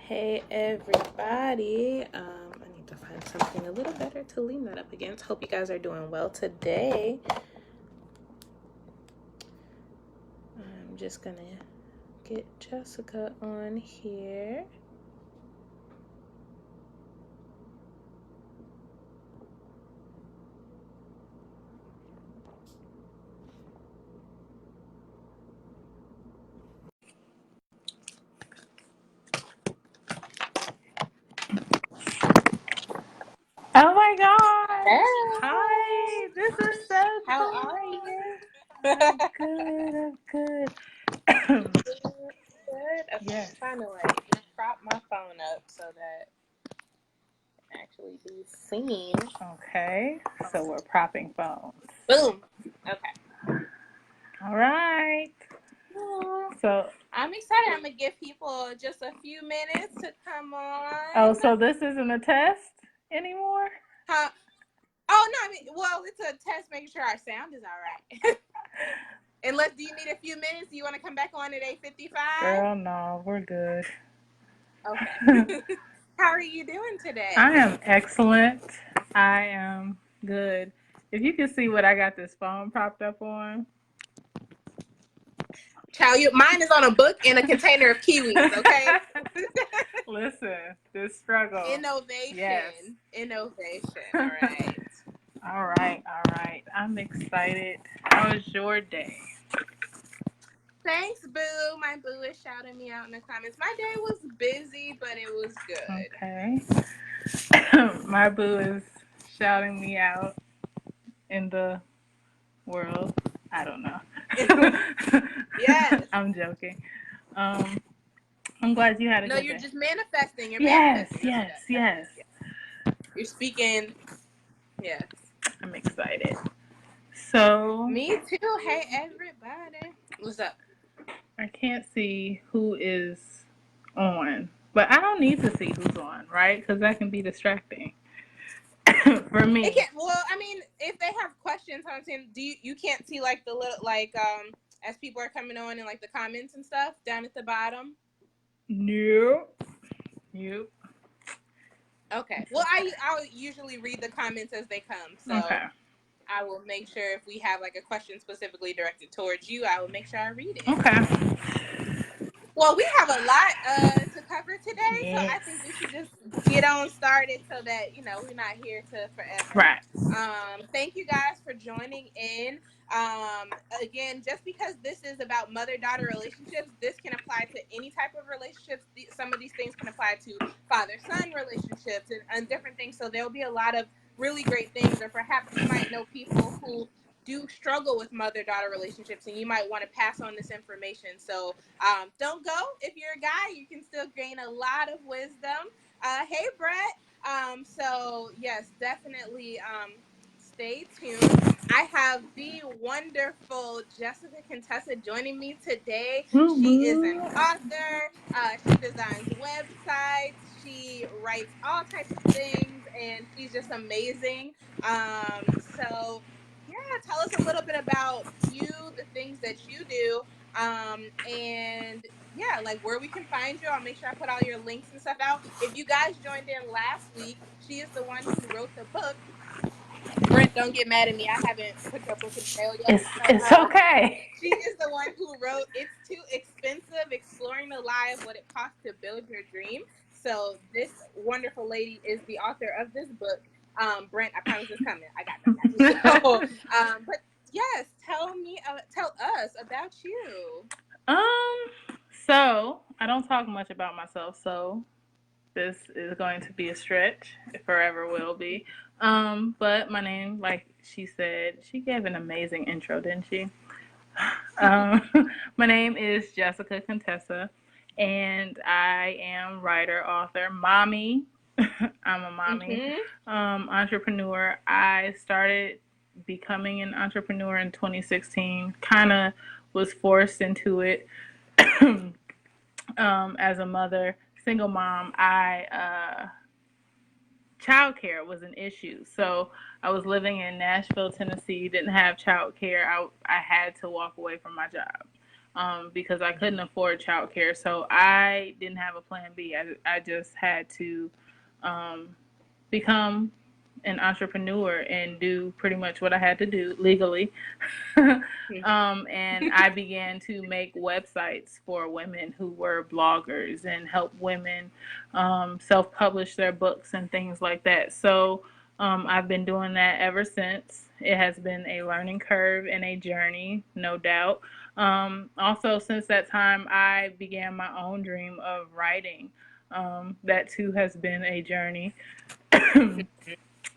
Hey everybody. I need to find something a little better to lean that up against. Hope you guys are doing well today. I'm just gonna get Jessica on here. Oh my gosh! Hey. Hi, this is so How cool. are you? I'm good. Good. Okay, Yes. I'm trying to prop my phone up so that it can actually be seen. Okay, so we're propping phones. Boom. Okay. All right. So, I'm excited. I'm gonna give people just a few minutes to come oh, on. so this isn't a test anymore? Huh? Oh no, well, it's a test making sure our sound is all right. Unless, do you need a few minutes? Do you want to come back on at 8:55? Girl, no, we're good. Okay. How are you doing today? I am excellent. I am good. If you can see what I got this phone propped up on. Child, mine is on a book and a container of kiwis, okay? Listen, this struggle. Innovation. Yes. Innovation. All right. All right. I'm excited. How was your day? Thanks, Boo. My boo is shouting me out in the comments. My day was busy, but it was good. Okay. My boo is shouting me out in the world. I don't know. Yes. I'm joking. I'm glad you had a No, good you're day. just manifesting. You're Yes. manifesting. You're speaking. Yes. I'm excited. So, Me too. Hey, everybody. What's up? I can't see who is on, but I don't need to see who's on, right? Because that can be distracting for me. It can't. Well, I mean, if they have questions, I'm saying, you can't see like the little as people are coming on and like the comments and stuff down at the bottom. Nope. Okay. Well, I'll usually read the comments as they come, so Okay. I will make sure if we have like a question specifically directed towards you, I will make sure I read it. Okay. Well, we have a lot to cover today, Yes. so I think we should just get on started so that we're not here to forever. Right. Thank you guys for joining in. Again, just because this is about mother-daughter relationships, this can apply to any type of relationships. Some of these things can apply to father-son relationships and different things. So there'll be a lot of really great things, or perhaps you might know people who do struggle with mother-daughter relationships, and you might want to pass on this information. So don't go. If you're a guy, you can still gain a lot of wisdom. Hey, Brett. So yes, definitely stay tuned. I have the wonderful Jessica Contessa joining me today. She is an author. She designs websites. She writes all types of things, and she's just amazing. So yeah, tell us a little bit about you, the things that you do, and yeah, like where we can find you. I'll make sure I put all your links and stuff out. If you guys joined in last week, she is the one who wrote the book. Brent, don't get mad at me. I haven't put your book in sale yet. It's okay. She is the one who wrote It's Too Expensive, Exploring the Lie of What It Costs to Build Your Dream. So this wonderful lady is the author of this book. Brent, I promise it's coming. I got you. So, but yes, tell us about you. So I don't talk much about myself, so this is going to be a stretch. It forever will be. But my name, like she said, she gave an amazing intro, didn't she? Um, my name is Jessica Contessa, and I am writer, author, mommy. I'm a mommy, entrepreneur. I started becoming an entrepreneur in 2016. Kind of was forced into it as a mother, single mom. Childcare was an issue. So I was living in Nashville, Tennessee, didn't have childcare. I had to walk away from my job. because I couldn't afford childcare. So I didn't have a plan B. I just had to um, become an entrepreneur and do pretty much what I had to do legally. And I began to make websites for women who were bloggers and help women self publish their books and things like that. So I've been doing that ever since. It has been a learning curve and a journey, no doubt. Also, since that time, I began my own dream of writing. That too has been a journey.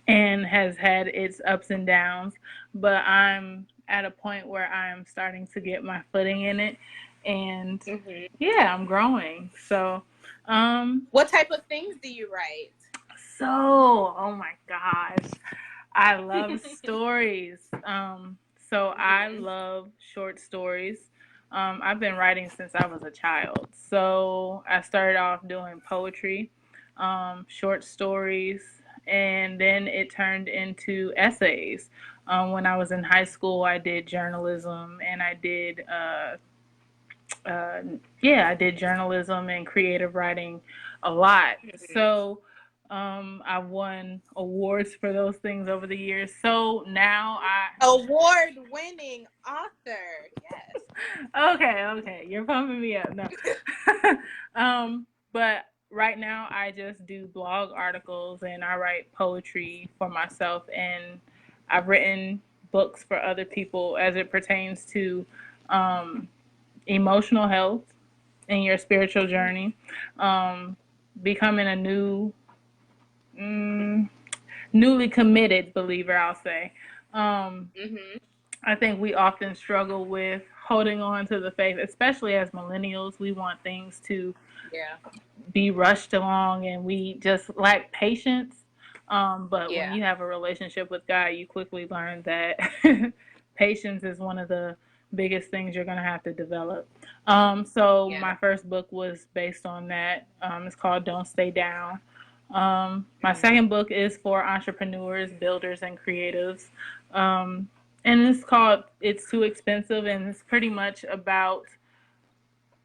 And has had its ups and downs, but I'm at a point where I'm starting to get my footing in it, and yeah, I'm growing. So, What type of things do you write? oh my gosh, I love stories. So I love short stories. I've been writing since I was a child. So I started off doing poetry, short stories, and then it turned into essays. When I was in high school, I did journalism, and uh, I did journalism and creative writing a lot. So I won awards for those things over the years. So now Award-winning author. Yes. okay, you're pumping me up. No, but right now I just do blog articles and I write poetry for myself, and I've written books for other people as it pertains to um, emotional health in your spiritual journey, um, becoming a newly committed believer, I'll say. Um, I think we often struggle with holding on to the faith, especially as millennials. We want things to Yeah. be rushed along and we just lack patience. But when Yeah. you have a relationship with God, you quickly learn that patience is one of the biggest things you're going to have to develop. So Yeah. my first book was based on that. It's called Don't Stay Down. My second book is for entrepreneurs, builders, and creatives. Um, and it's called It's Too Expensive, and it's pretty much about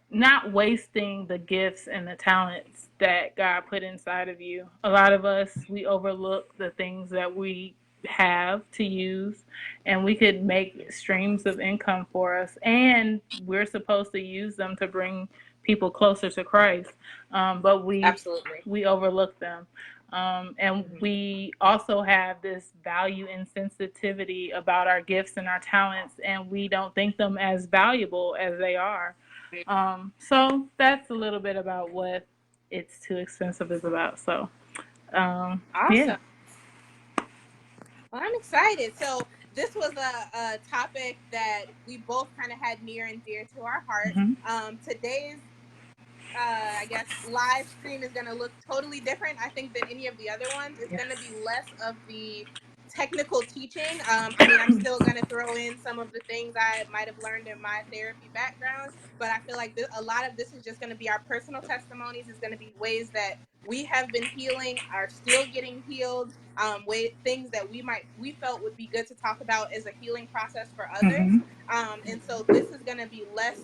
not wasting the gifts and the talents that God put inside of you. A lot of us, we overlook the things that we have to use, and we could make streams of income for us, and we're supposed to use them to bring people closer to Christ. But Absolutely. we overlook them. And we also have this value and sensitivity about our gifts and our talents, and we don't think them as valuable as they are. So that's a little bit about what It's Too Expensive is about. So, yeah. Awesome. Well, I'm excited. So this was a topic that we both kind of had near and dear to our hearts. Mm-hmm. Today's I guess live stream is going to look totally different, I think, than any of the other ones. It's Yes. going to be less of the technical teaching. I mean, I'm still going to throw in some of the things I might have learned in my therapy background, but I feel like a lot of this is just going to be our personal testimonies. It's going to be ways that we have been healing, are still getting healed, things that we felt would be good to talk about as a healing process for others. Mm-hmm. And so this is going to be less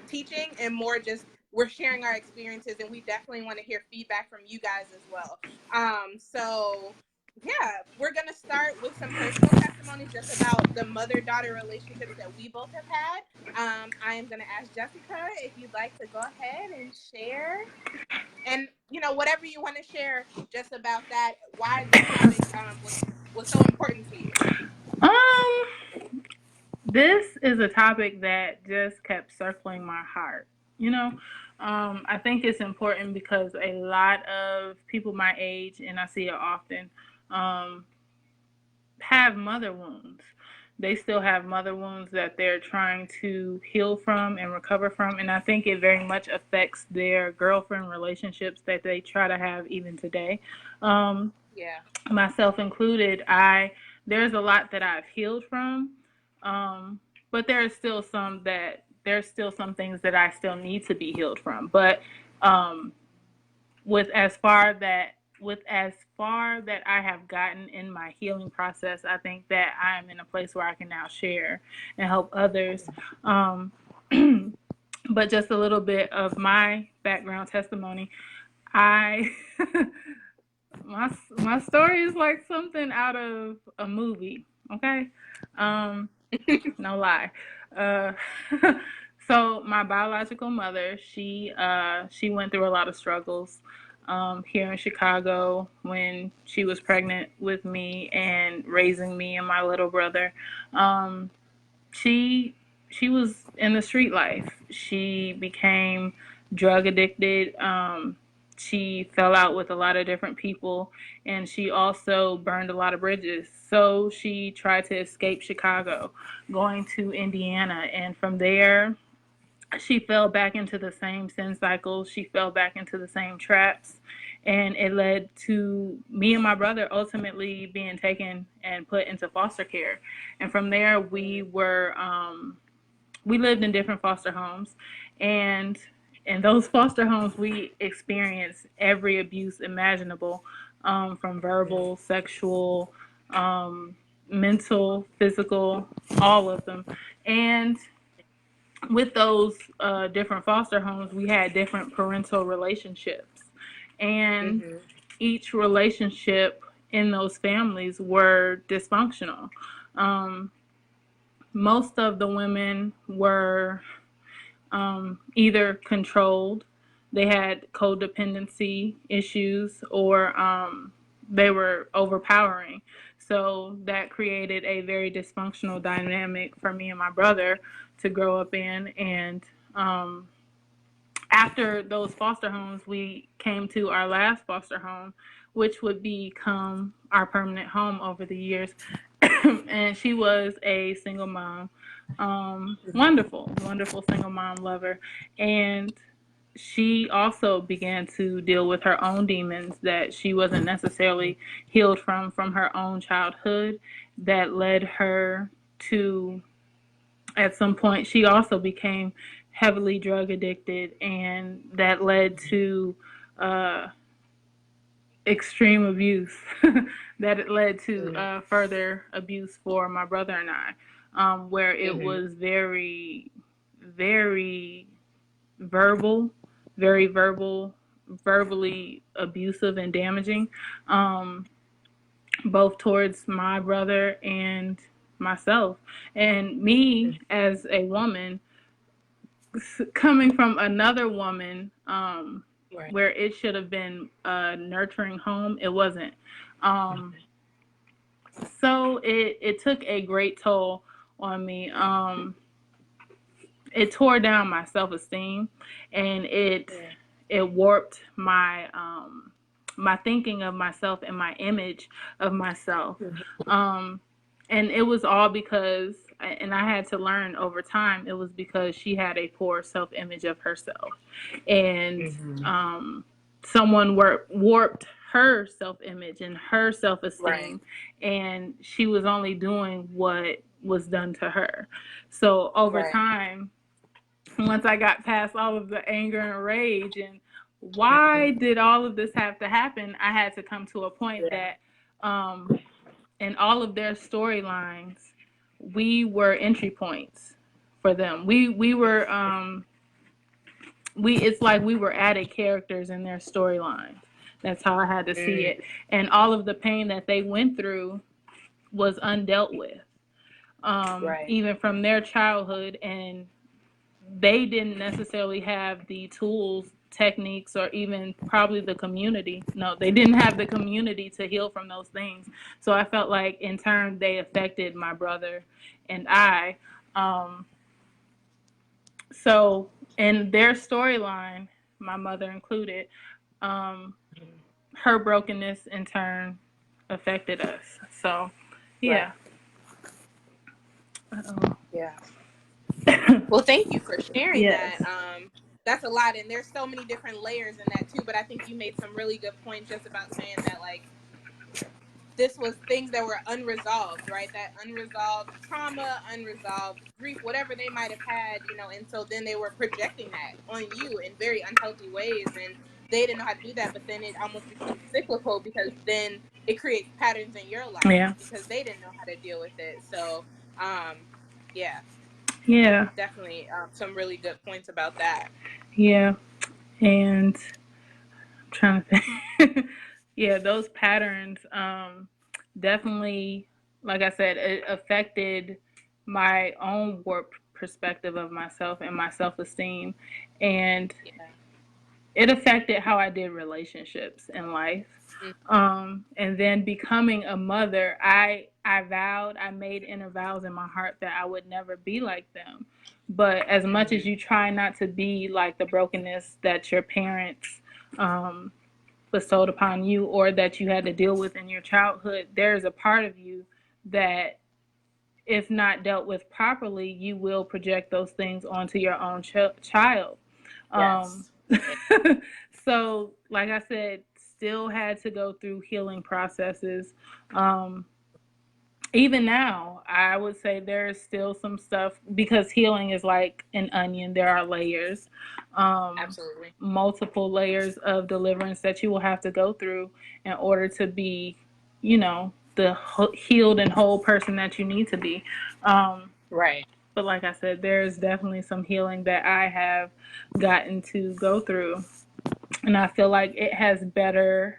teaching and more just we're sharing our experiences, and we definitely want to hear feedback from you guys as well. So yeah, we're gonna start with some personal testimonies just about the mother-daughter relationships that we both have had. I am gonna ask Jessica if you'd like to go ahead and share, and whatever you want to share just about that, why this topic was so important to you. This is a topic that just kept circling my heart. You know, I think it's important because a lot of people my age, and I see it often, um, have mother wounds. They still have mother wounds that they're trying to heal from and recover from. And I think it very much affects their girlfriend relationships that they try to have even today. Yeah. Myself included, there's a lot that I've healed from. But there's still some things that I still need to be healed from. But um, with as far that with as far that I have gotten in my healing process, I think that I am in a place where I can now share and help others. Um, But just a little bit of my background testimony. I my story is like something out of a movie. Okay, um, no lie. Uh, so my biological mother, she went through a lot of struggles here in Chicago when she was pregnant with me and raising me and my little brother. Um, she she was in the street life. She became drug addicted. She fell out with a lot of different people, and she also burned a lot of bridges. So she tried to escape Chicago, going to Indiana, and from there she fell back into the same sin cycle. She fell back into the same traps. And it led to me and my brother ultimately being taken and put into foster care. And from there, we lived in different foster homes. And in those foster homes, we experienced every abuse imaginable, from verbal, sexual, um, mental, physical, all of them. And with those different foster homes, we had different parental relationships, and Mm-hmm. each relationship in those families were dysfunctional. Um, Most of the women were either controlled, they had codependency issues, or they were overpowering. So that created a very dysfunctional dynamic for me and my brother to grow up in. And um, after those foster homes, we came to our last foster home, which would become our permanent home over the years. And she was a single mom, wonderful, wonderful single mom lover. And she also began to deal with her own demons that she wasn't necessarily healed from her own childhood, that led her to, at some point, she also became heavily drug addicted, and that led to uh, extreme abuse. That it led to further abuse for my brother and I, where it Mm-hmm. was very, very verbal, very verbally abusive and damaging, um, both towards my brother and myself. And me as a woman, coming from another woman, Right. where it should have been a nurturing home, it wasn't. Um, so it took a great toll on me. It tore down my self esteem, and Yeah. it warped my thinking of myself and my image of myself. Um, and it was all because, and I had to learn over time, it was because she had a poor self image of herself, and Mm-hmm. someone warped her self image and her self Right. esteem, and she was only doing what was done to her. So over Right. time, once I got past all of the anger and rage and why did all of this have to happen, I had to come to a point Yeah. that in all of their storylines, we were entry points for them. We were we it's like we were added characters in their storylines. That's how I had to see Mm. it. And all of the pain that they went through was undealt with, Right. even from their childhood, and they didn't necessarily have the tools, techniques, or even probably the community. No, they didn't have the community to heal from those things. So I felt like in turn they affected my brother and I. Um, so in their storyline, my mother included, um, her brokenness in turn affected us. So Right. yeah. Uh-oh. Yeah. Well, thank you for sharing Yes. that. That's a lot, and there's so many different layers in that too. But I think you made some really good points just about saying that, like, this was things that were unresolved, right? That unresolved trauma, unresolved grief, whatever they might have had, and so then they were projecting that on you in very unhealthy ways, and they didn't know how to do that, but then it almost becomes cyclical because then it creates patterns in your life Yeah. because they didn't know how to deal with it. So, yeah. Yeah. Definitely some really good points about that. Yeah. And I'm trying to think. Yeah, those patterns definitely, like I said, it affected my own warped perspective of myself and my self esteem. And Yeah. it affected how I did relationships in life. Mm. And then becoming a mother, I made inner vows in my heart that I would never be like them. But as much as Mm-hmm. you try not to be like the brokenness that your parents um, bestowed upon you or that you had to deal with in your childhood, there's a part of you that, if not dealt with properly, you will project those things onto your own child. Um, Yes. Right. so, like I said, still had to go through healing processes. Um, Even now, I would say there's still some stuff because healing is like an onion. There are layers, um, Absolutely. multiple layers of deliverance that you will have to go through in order to be, you know, the healed and whole person that you need to be. Um, Right. but like I said, there's definitely some healing that I have gotten to go through. And I feel like it has better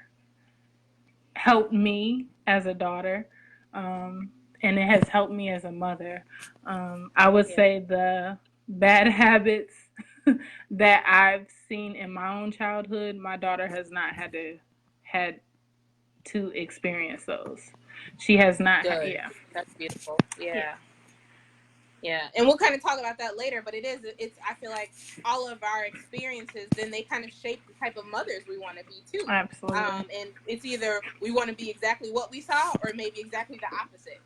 helped me as a daughter. Um, and it has helped me as a mother. I would Yeah. say the bad habits that I've seen in my own childhood, my daughter has not had to experience those. She has not had, Good. yeah, That's beautiful. yeah, Yeah. Yeah, and we'll kind of talk about that later, but it's I feel like all of our experiences then they kind of shape the type of mothers we want to be too. absolutely. And it's either we want to be exactly what we saw or maybe exactly the opposite.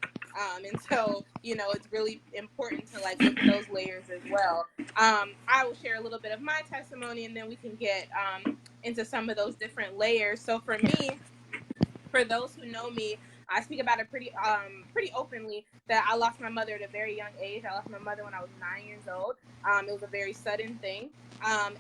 And so, it's really important to like look at those layers as well. I will share a little bit of my testimony and then we can get into some of those different layers. So for me, for those who know me, I speak about it pretty openly that I lost my mother at a very young age. I lost my mother when I was 9 years old. It was a very sudden thing, and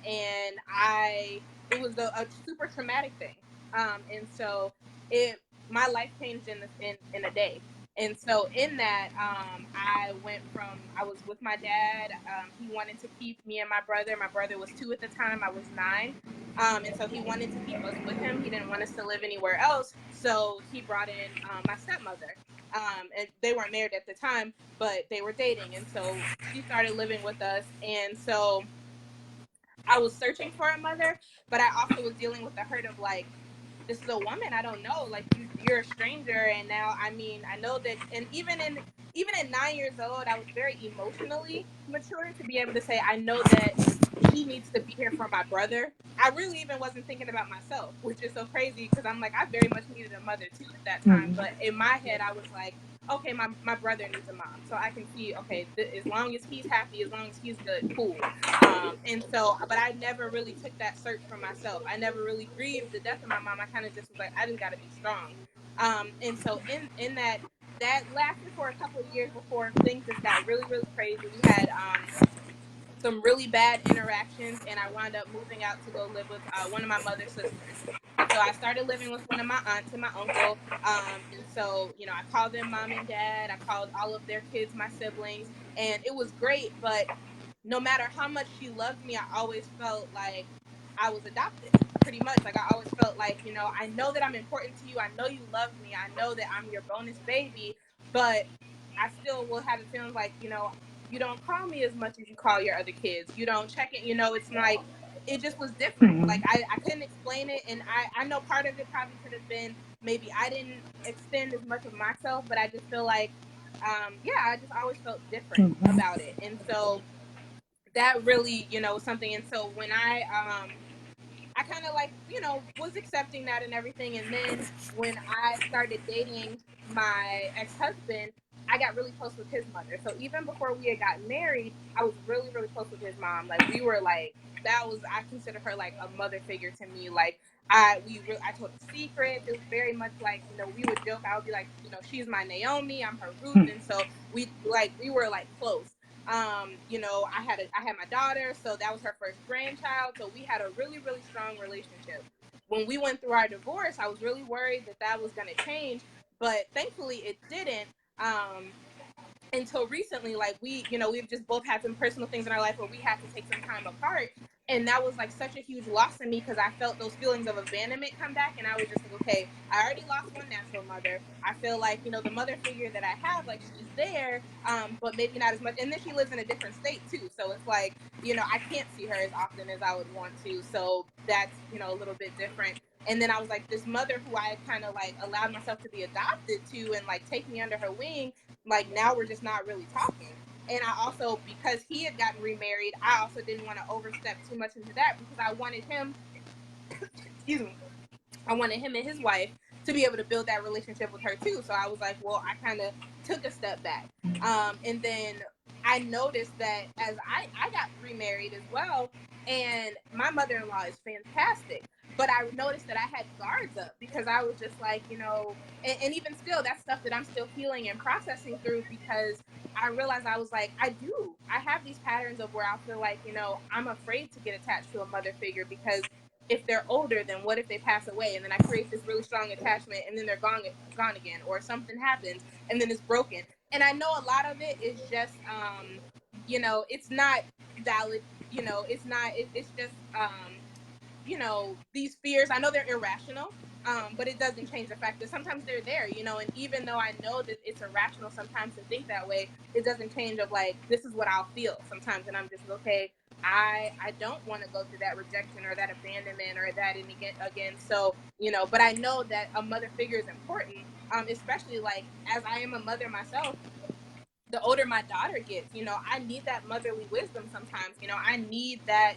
it was a super traumatic thing. And so it my life changed in a day. And so in that, I was with my dad. He wanted to keep me and my brother. My brother was 2 at the time. I was 9. And so he wanted to keep us with him. He didn't want us to live anywhere else. So he brought in my stepmother. And they weren't married at the time, but they were dating. And so she started living with us. And so I was searching for a mother, but I also was dealing with the hurt of like, this is a woman I don't know. Like you're a stranger, and now I mean I know that, and even at 9 years old, I was very emotionally mature to be able to say I know that she needs to be here for my brother. I really even wasn't thinking about myself, which is so crazy because I'm like I very much needed a mother too at that time. Mm-hmm. But in my head, I was like, okay, my brother needs a mom, so I can see okay as long as he's happy, as long as he's good, cool. And so, but I never really took that search for myself. I never really grieved the death of my mom. I kind of just was like, I just got to be strong. And so in that lasted for a couple of years before things just got really, really crazy. We had some really bad interactions, and I wound up moving out to go live with one of my mother's sisters. And so I started living with one of my aunts and my uncle. And so, I called them mom and dad. I called all of their kids my siblings, and it was great. But no matter how much she loved me, I always felt like I was adopted. Pretty much, like I always felt like, I know that I'm important to you. I know you love me. I know that I'm your bonus baby, but I still will have the feeling like, you don't call me as much as you call your other kids. You don't check it. It's like it just was different. Mm-hmm. Like I couldn't explain it, and I know part of it probably could have been maybe I didn't extend as much of myself, but I just feel like yeah, I just always felt different Mm-hmm. about it. And so that really, was something. And so when I kind of like, was accepting that and everything. And then when I started dating my ex-husband, I got really close with his mother. So even before we had gotten married, I was really, really close with his mom. Like we were like, I consider her like a mother figure to me. Like I told her secrets. It was very much like, we would joke. I would be like, she's my Naomi, I'm her Ruth. And so we were like close. I had my daughter, so that was her first grandchild. So we had a really, really strong relationship. When we went through our divorce, I was really worried that was going to change, but thankfully it didn't. Um, until recently, like we've just both had some personal things in our life where we had to take some time apart. And that was like such a huge loss in me because I felt those feelings of abandonment come back. And I was just like, okay, I already lost one natural mother. I feel like, the mother figure that I have, like she's there, but maybe not as much. And then she lives in a different state too. So it's like, I can't see her as often as I would want to. So that's, a little bit different. And then I was like, this mother who I kind of like allowed myself to be adopted to and like take me under her wing, like now we're just not really talking. And I also, because he had gotten remarried, I also didn't want to overstep too much into that because I wanted him, excuse me, I wanted him and his wife to be able to build that relationship with her too. So I was like, well, I kind of took a step back. And then I noticed that as I got remarried as well, and my mother-in-law is fantastic. But I noticed that I had guards up because I was just like, and even still, that's stuff that I'm still healing and processing through because I realized I was like, I have these patterns of where I feel like, I'm afraid to get attached to a mother figure because if they're older, then what if they pass away? And then I create this really strong attachment and then they're gone again, or something happens and then it's broken. And I know a lot of it is just, it's not valid, it's not, it's just, these fears, I know they're irrational, but it doesn't change the fact that sometimes they're there, and even though I know that it's irrational sometimes to think that way, it doesn't change of like, this is what I'll feel sometimes. And I'm just, okay, I don't want to go through that rejection or that abandonment or that again. So, but I know that a mother figure is important, especially like as I am a mother myself. The older my daughter gets, I need that motherly wisdom sometimes. I need that,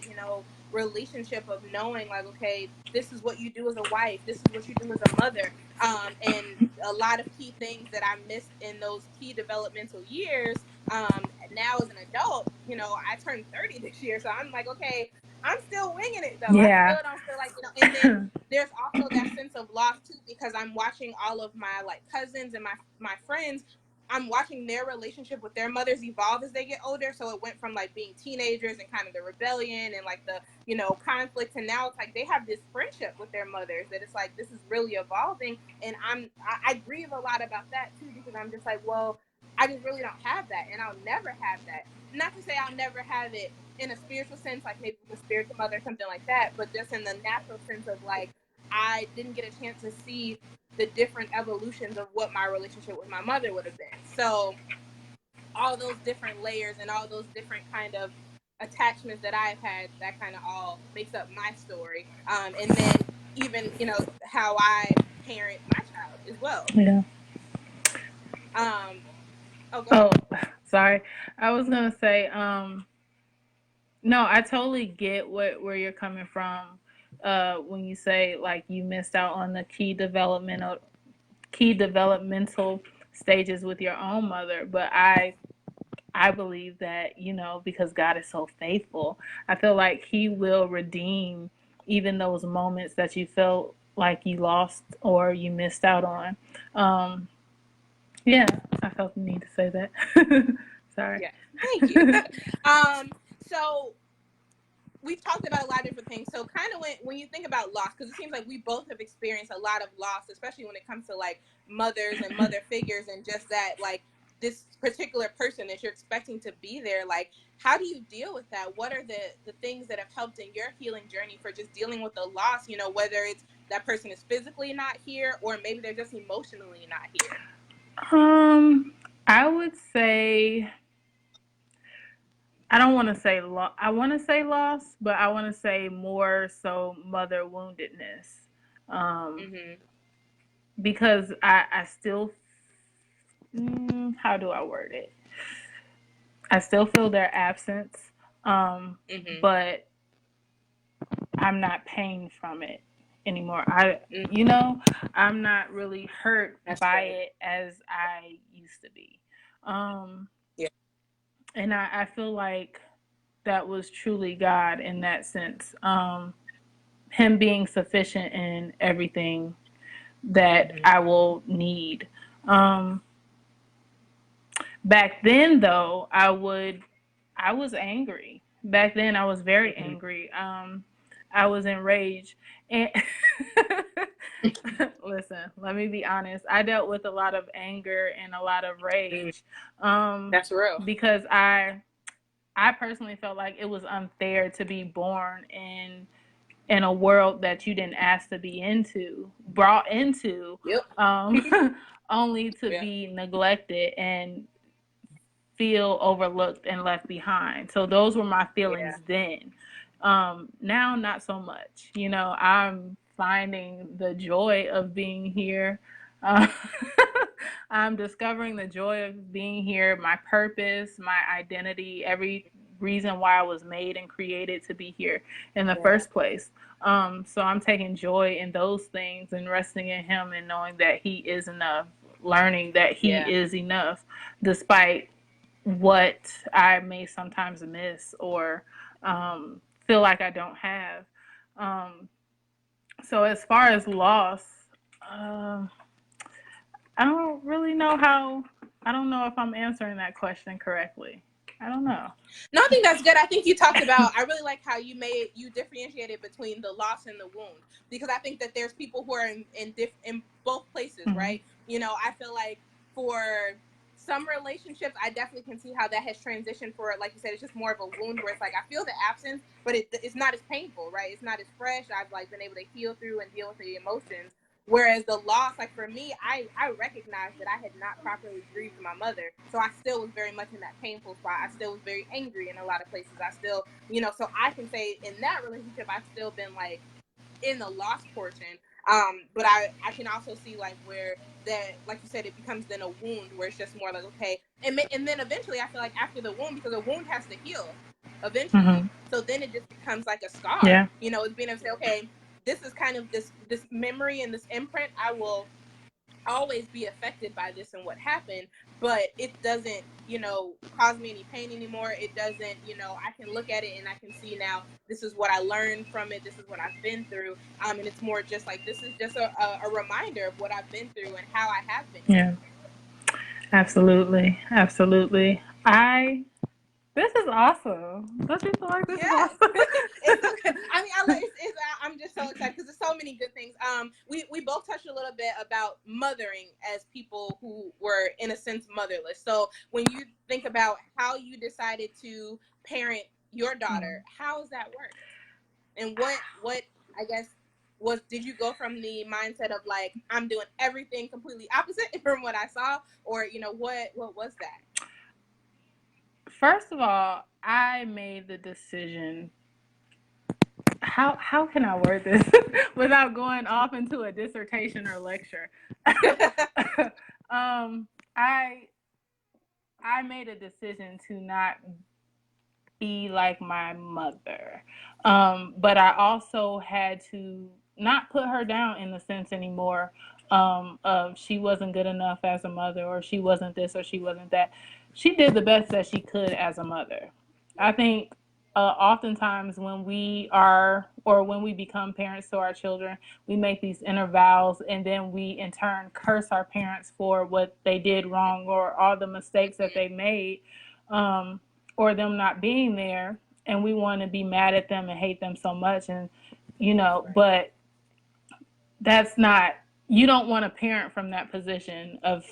relationship of knowing like, okay, this is what you do as a wife, this is what you do as a mother. And a lot of key things that I missed in those key developmental years, now as an adult, I turned 30 this year. So I'm like, okay, I'm still winging it though. I Yeah. still don't feel like, and then there's also that sense of loss too, because I'm watching all of my like cousins and my friends, I'm watching their relationship with their mothers evolve as they get older. So it went from like being teenagers and kind of the rebellion and like the, conflicts. And now it's like they have this friendship with their mothers that it's like, this is really evolving. And I grieve a lot about that too, because I'm just like, well, I just really don't have that. And I'll never have that. Not to say I'll never have it in a spiritual sense, like maybe with a spiritual mother or something like that, but just in the natural sense of like, I didn't get a chance to see the different evolutions of what my relationship with my mother would have been. So all those different layers and all those different kind of attachments that I've had, that kind of all makes up my story. And then even, how I parent my child as well. Yeah. Oh, go Oh, ahead. sorry. I was gonna say, no, I totally get where you're coming from. When you say like you missed out on the key developmental stages with your own mother, but I believe that, because God is so faithful, I feel like He will redeem even those moments that you felt like you lost or you missed out on. Um, yeah, I felt the need to say that. Sorry. Yeah, thank you. So we've talked about a lot of different things. So kind of when you think about loss, because it seems like we both have experienced a lot of loss, especially when it comes to like mothers and mother figures, and just that like this particular person that you're expecting to be there. Like, how do you deal with that? What are the things that have helped in your healing journey for just dealing with the loss? Whether it's that person is physically not here, or maybe they're just emotionally not here. I would say I don't want to say I want to say loss, but I want to say more so mother woundedness. Um, Mm-hmm. because I still, how do I word it? I still feel their absence, Mm-hmm. but I'm not pained from it anymore. Mm-hmm. You know, I'm not really hurt That's by good. it as I used to be. Um, Yeah. and I feel like that was truly God in that sense. Him being sufficient in everything that Mm-hmm. I will need. Um, Back then, though, I was angry. Back then, I was very Mm-hmm. angry. I was enraged. And listen, let me be honest. I dealt with a lot of anger and a lot of rage. That's real. Because I personally felt like it was unfair to be born in a world that you didn't ask to be brought into, Yep. only to Yeah. be neglected and feel overlooked and left behind. So those were my feelings then. Now, not so much. You know, I'm finding the joy of being here. Uh, I'm discovering the joy of being here, my purpose, my identity, every reason why I was made and created to be here in the first place. So I'm taking joy in those things and resting in Him and knowing that He is enough, learning that He is enough, despite what I may sometimes miss or feel like I don't have. Um, so as far as loss, uh, I don't really know how. I don't know if I'm answering that question correctly. I don't know. No, I think that's good. I think you talked about, I really like how you differentiated between the loss and the wound, because I think that there's people who are in both places, Mm-hmm. right? You know, I feel like for some relationships, I definitely can see how that has transitioned for, like you said, it's just more of a wound where it's like, I feel the absence, but it's not as painful, right? It's not as fresh. I've like been able to heal through and deal with the emotions. Whereas the loss, like for me, I recognized that I had not properly grieved my mother. So I still was very much in that painful spot. I still was very angry in a lot of places. I still, you know, so I can say in that relationship, I've still been like in the loss portion. But I can also see like where that, like you said, it becomes then a wound where it's just more like, okay. And then eventually I feel like after the wound, because a wound has to heal eventually. Mm-hmm. So then it just becomes like a scar. Yeah. You know, it's being able to say, okay, this is kind of this memory and this imprint. I will always be affected by this and what happened, but it doesn't, you know, cause me any pain anymore. It doesn't, you know, I can look at it and I can see now this is what I learned from it. This is what I've been through. And it's more just like, this is just a reminder of what I've been through and how I have been. Yeah. Absolutely. Absolutely. This is awesome. Don't you feel like this is awesome? It's okay. I mean, I'm just so excited because there's so many good things. We both touched a little bit about mothering as people who were in a sense motherless. So when you think about how you decided to parent your daughter, how does that work? And what I guess did you go from the mindset of like, I'm doing everything completely opposite from what I saw, or you know, what was that? First of all, I made the decision. How can I word this without going off into a dissertation or lecture? um, I made a decision to not be like my mother, but I also had to not put her down in the sense anymore of she wasn't good enough as a mother, or she wasn't this, or she wasn't that. She did the best that she could as a mother. I think oftentimes when we are, or when we become parents to our children, we make these inner vows, and then we in turn curse our parents for what they did wrong or all the mistakes that they made, or them not being there, and we want to be mad at them and hate them so much. And you know, but that's not, you don't want to parent from that position of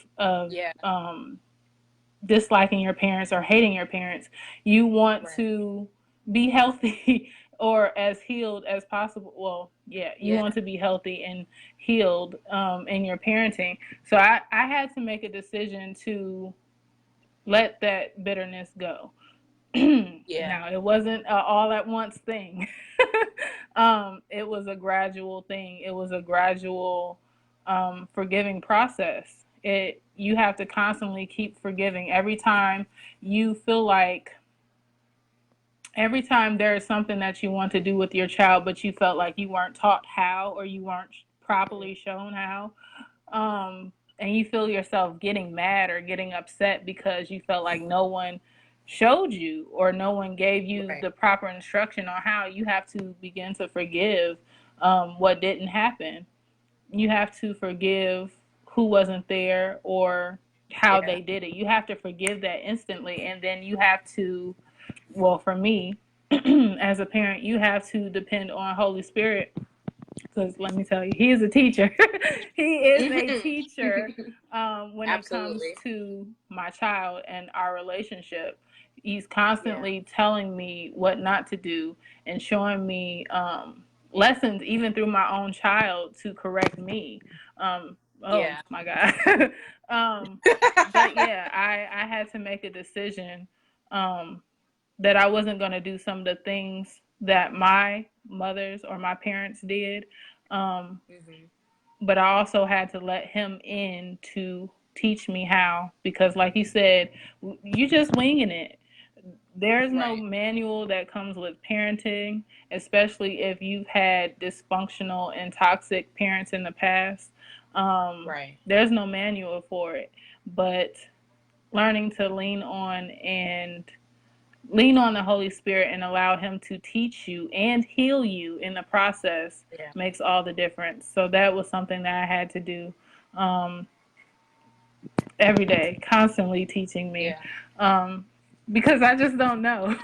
disliking your parents or hating your parents. You want to be healthy or as healed as possible. Well, you want to be healthy and healed in your parenting. So I had to make a decision to let that bitterness go. Now, it wasn't an all at once thing. It was a gradual thing. It was a gradual forgiving process. You have to constantly keep forgiving every time you feel like, every time there is something that you want to do with your child, but you felt like you weren't taught how, or you weren't properly shown how. And you feel yourself getting mad or getting upset because you felt like no one showed you, or no one gave you the proper instruction on how. You have to begin to forgive what didn't happen. You have to forgive who wasn't there or how they did it. You have to forgive that instantly, and then you have to, well, for me, as a parent, you have to depend on Holy Spirit, because let me tell you, he is a teacher. He is a teacher when it comes Absolutely. to my child and our relationship. He's Yeah. constantly telling me what not to do and showing me lessons, even through my own child, to correct me. Oh Yeah. my God. um, but yeah, I had to make a decision that I wasn't going to do some of the things that my mothers or my parents did. Um, Hmm. but I also had to let him in to teach me how, because like you said, you just winging it. There's no Right. manual that comes with parenting, especially if you've had dysfunctional and toxic parents in the past. Um, Right. there's no manual for it, but learning to lean on the Holy Spirit and allow him to teach you and heal you in the process Yeah. makes all the difference. So that was something that I had to do um, every day, constantly teaching me, Yeah. um, because I just don't know.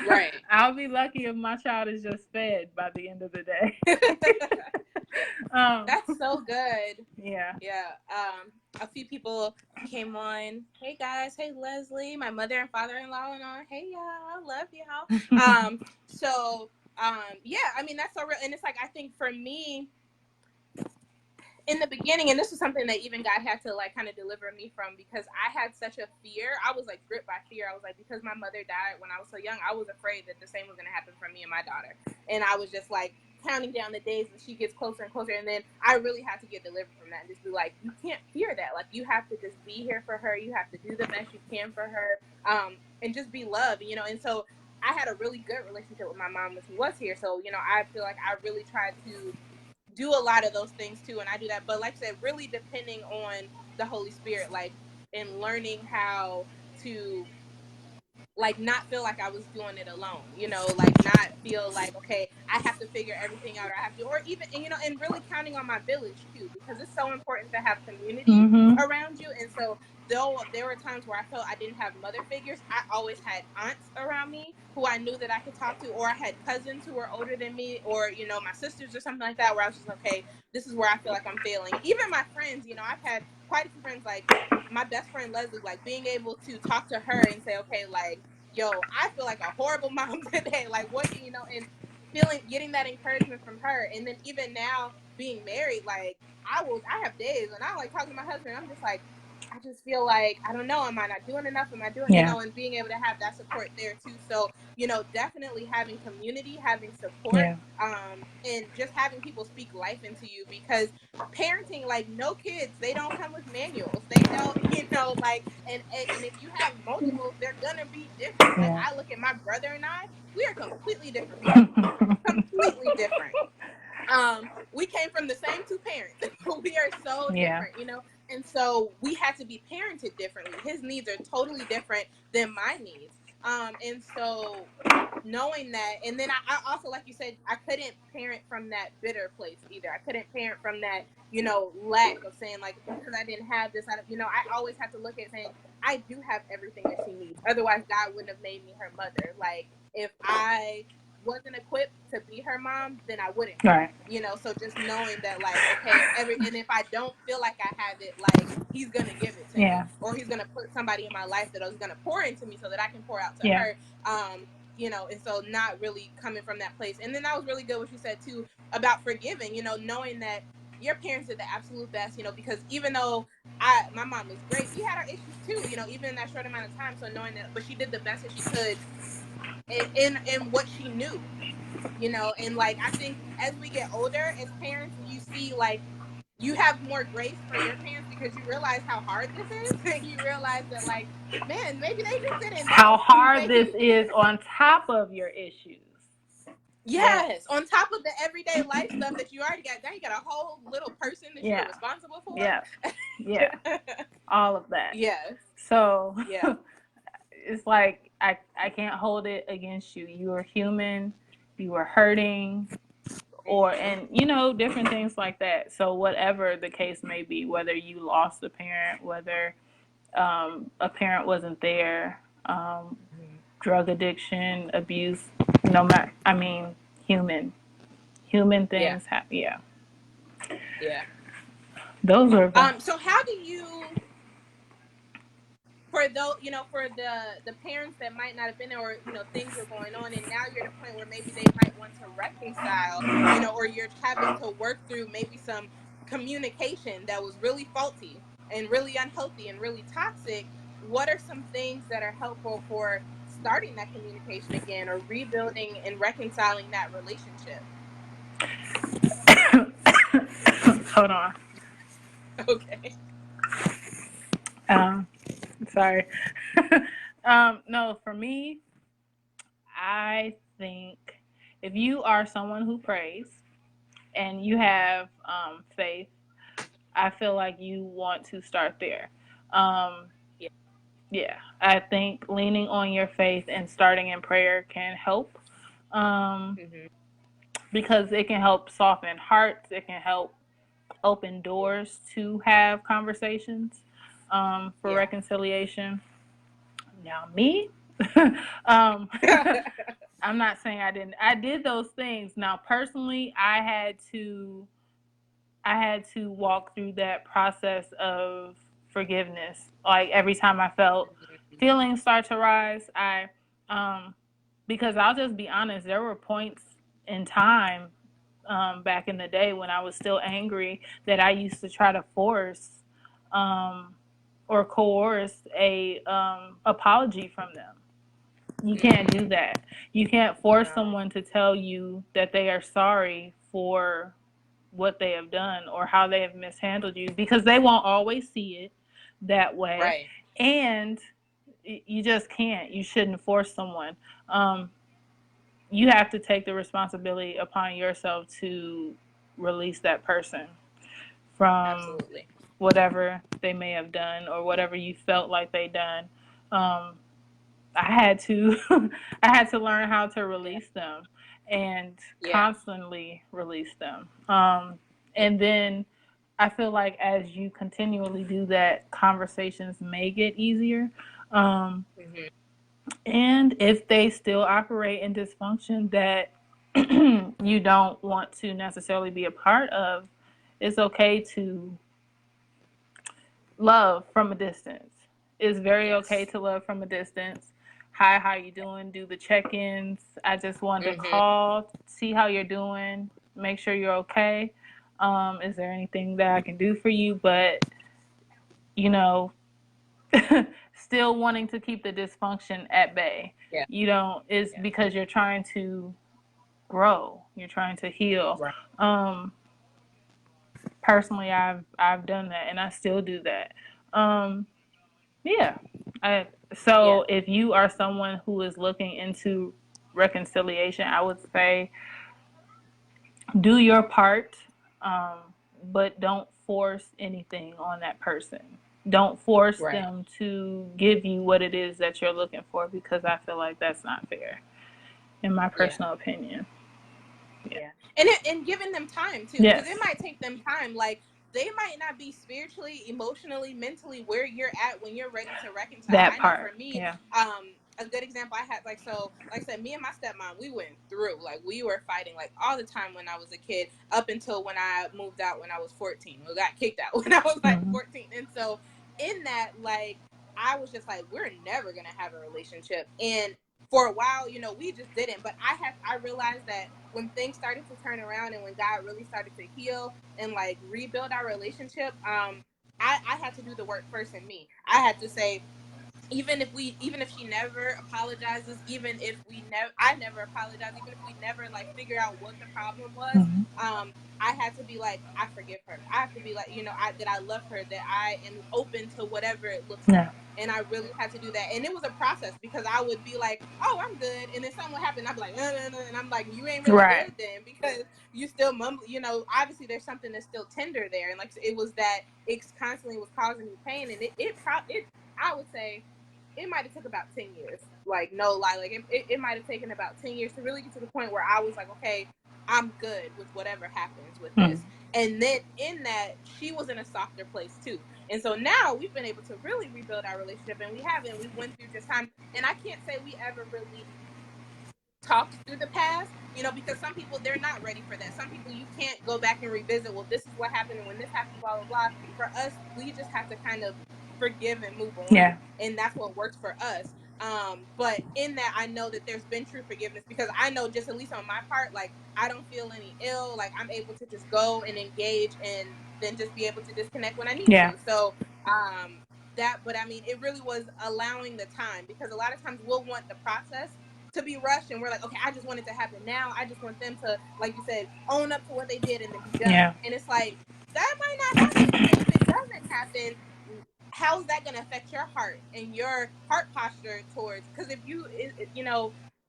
Right. I'll be lucky if my child is just fed by the end of the day. um, That's so good. yeah. Yeah. A few people came on. Hey guys. Hey Leslie. My mother and father-in-law and on. Hey y'all. Love y'all. Yeah. I mean, that's so real. And it's like, I think for me, in the beginning, and this was something that even God had to like kind of deliver me from, because I had such a fear. I was like gripped by fear. I was like, because my mother died when I was so young, I was afraid that the same was going to happen for me and my daughter. And I was just like counting down the days and she gets closer and closer. And then I really had to get delivered from that and just be like, you can't fear that. Like, you have to just be here for her. You have to do the best you can for her. And just be loved, you know? And so I had a really good relationship with my mom when she was here. So, you know, I feel like I really tried to do a lot of those things too, and I do that. But like I said, really depending on the Holy Spirit, like, and learning how to like not feel like I was doing it alone, you know, like not feel like, okay, I have to figure everything out, or I have to, or even, and, you know, and really counting on my village too, because it's so important to have community Mm-hmm. around you. And so though there were times where I felt I didn't have mother figures, I always had aunts around me who I knew that I could talk to, or I had cousins who were older than me, or, you know, my sisters or something like that, where I was just, okay, this is where I feel like I'm failing. Even my friends, you know, I've had quite a few friends, like my best friend Leslie, like being able to talk to her and say, okay, like, yo, I feel like a horrible mom today. Like, what, you know, and getting that encouragement from her. And then even now being married, like, I have days when I like talking to my husband, I'm just like, I just feel like, I don't know, am I not doing enough? Am I doing, you Yeah. know, and being able to have that support there too. So, you know, definitely having community, having support, Yeah. and just having people speak life into you, because parenting, like, no kids, they don't come with manuals, they don't, you know, like, and if you have multiples, they're gonna be different. Like, Yeah. I look at my brother and we are completely different people, completely different. We came from the same two parents. We are so Yeah. different, you know, and so we had to be parented differently. His needs are totally different than my needs. And so knowing that, and then I also, like you said, I couldn't parent from that bitter place either. I couldn't parent from that, you know, lack of saying, like, because I didn't have this, you know, I always have to look at saying, I do have everything that she needs, otherwise God wouldn't have made me her mother. Like, if I wasn't equipped to be her mom, then I wouldn't be, Right. you know. So just knowing that, like, okay, and if I don't feel like I have it, like, he's gonna give it to me, Yeah. or he's gonna put somebody in my life that is gonna pour into me so that I can pour out to Yeah. her. You know, and so not really coming from that place. And then that was really good what you said too about forgiving, you know, knowing that your parents did the absolute best, you know, because even though my mom was great, we had our issues too, you know, even in that short amount of time. So knowing that, but she did the best that she could in what she knew, you know. And like, I think as we get older as parents, you see, like, you have more grace for your parents because you realize how hard this is. And you realize that, like, man, maybe they just didn't How know. hard this They is on top of your issues. Yes. Yes, on top of the everyday life stuff that you already got, now you got a whole little person that you're Yeah. responsible for. Yeah. Yeah. All of that. Yes. So Yeah. it's like I can't hold it against you. You are human. You are hurting, or Mm-hmm. and you know, different things like that. So whatever the case may be, whether you lost a parent, whether a parent wasn't there, drug addiction, abuse, no matter, I mean, human Yeah. things happen. Yeah. Yeah. Those are the, So how do you, for those, for the parents that might not have been there, or things were going on, and now you're at a point where maybe they might want to reconcile, or you're having to work through maybe some communication that was really faulty and really unhealthy and really toxic. What are some things that are helpful for starting that communication again, or rebuilding and reconciling that relationship? hold on. Okay. Um, sorry. No, for me, I think if you are someone who prays and you have faith, I feel like you want to start there. Um, Yeah. yeah, I think leaning on your faith and starting in prayer can help, Mm-hmm. because it can help soften hearts. It can help open Yeah. doors to have conversations for Yeah. reconciliation. Now, me, um, I'm not saying I didn't. I did those things. Now, personally, I had to walk through that process of forgiveness. Like every time I felt feelings start to rise, um, because I'll just be honest, there were points in time back in the day when I was still angry that I used to try to force um, or coerce a apology from them. You can't do Mm, that. You can't force no. someone to tell you that they are sorry for what they have done or how they have mishandled you, because they won't always see it that way. Right. And you just can't. You shouldn't force someone. Um, you have to take the responsibility upon yourself to release that person from Absolutely. whatever they may have done or whatever you felt like they done. Um, I had to I had to learn how to Yeah. release them and Yeah. constantly release them. Yeah. And then I feel like as you continually do that, conversations may get easier. Um, Hmm. and if they still operate in dysfunction that you don't want to necessarily be a part of, it's okay to love from a distance. It's very okay Yes. to love from a distance. Hi, how you doing? Do the check-ins. I just wanted to Hmm. call, see how you're doing, make sure you're okay. Is there anything that I can do for you? But you know, still wanting to keep the dysfunction at bay. Yeah. You don't. It's Yeah. because you're trying to grow. You're trying to heal. Right. Um, Personally, I've done that, and I still do that. Um, Yeah. Yeah. So if you are someone who is looking into reconciliation, I would say do your part, um, but don't force anything on that person. Don't force Right. them to give you what it is that you're looking for, because I feel like that's not fair, in my Yeah. personal opinion. Yeah. Yeah. And giving them time too, because it Yes. might take them time. Like they might not be spiritually, emotionally, mentally where you're at when you're ready to reconcile. That I know part. for me, Yeah. a good example I had, like I said, me and my stepmom, we went through, like we were fighting like all the time when I was a kid, up until when I moved out when I was 14. We got kicked out when I was like Mm-hmm. 14. And so in that, like I was just like, we're never gonna have a relationship. And for a while, we just didn't. But I realized that when things started to turn around and when God really started to heal and like rebuild our relationship, I had to do the work first in me. I had to say, even if she never apologizes, even if I never apologize, even if we never like figure out what the problem was, Mm-hmm. I had to be like, I forgive her. I have to be like, that I love her, that I am open to whatever it looks like. Yeah. And I really had to do that. And it was a process, because I would be like, oh, I'm good. And then something would happen. I'd be like, and I'm like, you ain't really Right. good then, because you still mumble, obviously there's something that's still tender there. And like, it was that it constantly was causing me pain. And I would say, it might have took about 10 years, like no lie, like it might have taken about 10 years to really get to the point where I was like, okay, I'm good with whatever happens with this. And then in that, she was in a softer place too. And so now we've been able to really rebuild our relationship, and we haven't. We went through just time, and I can't say we ever really talked through the past, because some people, they're not ready for that. Some people, you can't go back and revisit, well, this is what happened, and when this happened, blah, blah, blah. For us, we just have to kind of forgive and move on. Yeah. And that's what works for us. But in that, I know that there's been true forgiveness, because I know, just at least on my part, like, I don't feel any ill. Like, I'm able to just go and engage, and then just be able to disconnect when I need Yeah. to. So, but I mean, it really was allowing the time, because a lot of times we'll want the process to be rushed, and we're like, okay, I just want it to happen now. I just want them to, like you said, own up to what they did and then be done. Yeah. And it's like, that might not happen. And if it doesn't happen, how's that going to affect your heart and your heart posture towards, because if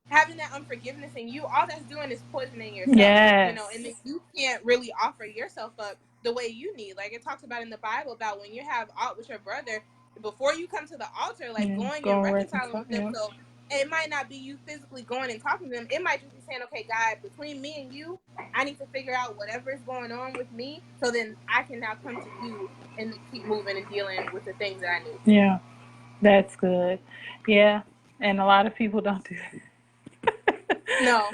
having that unforgiveness in you, all that's doing is poisoning yourself. Yes. And if you can't really offer yourself up the way you need, like it talks about in the Bible about when you have aught with your brother, before you come to the altar, like going and reconciling with them. So it might not be you physically going and talking to them. It might just be saying, okay, God, between me and you, I need to figure out whatever is going on with me, so then I can now come to you and keep moving and dealing with the things that I need. Yeah, that's good. Yeah, and a lot of people don't do that. No.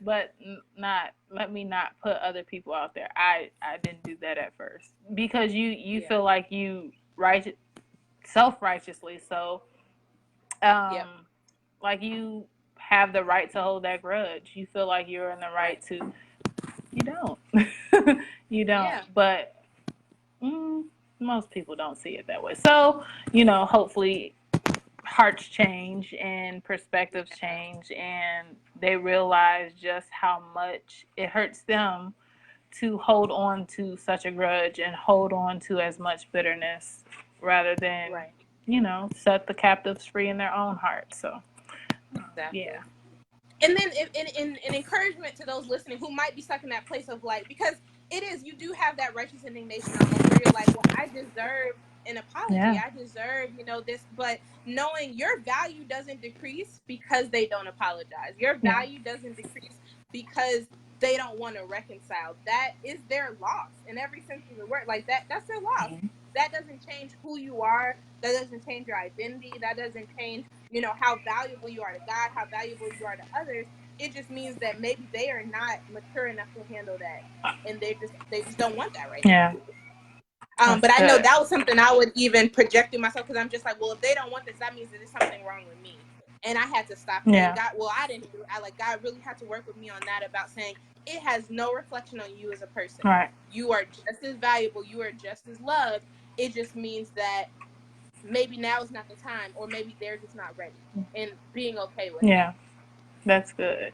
But let me not put other people out there. I didn't do that at first, because you feel like you self-righteously, so like you have the right to hold that grudge. You feel like you're in the right to. You don't. You don't. Yeah. But most people don't see it that way. So, hopefully hearts change and perspectives change, and they realize just how much it hurts them to hold on to such a grudge and hold on to as much bitterness, rather than, set the captives free in their own heart. So, Exactly. Yeah. And then in encouragement to those listening who might be stuck in that place of, like, because it is, you do have that righteous indignation almost, where you're like, well, I deserve an apology. Yeah. I deserve, this, but knowing your value doesn't decrease because they don't apologize. Your value doesn't decrease because they don't want to reconcile. That is their loss in every sense of the word. Like, that's their loss. Mm-hmm. That doesn't change who you are. That doesn't change your identity. That doesn't change, how valuable you are to God, how valuable you are to others. It just means that maybe they are not mature enough to handle that, and they just don't want that right now. But I know that was something I would even project through myself, because I'm just like, well, if they don't want this, that means that there's something wrong with me, and I had to stop. Yeah. God, I didn't do it. God really had to work with me on that, about saying it has no reflection on you as a person. Right. You are just as valuable. You are just as loved. It just means that maybe now is not the time, or maybe they're just not ready, and being okay with it. Yeah, that's good.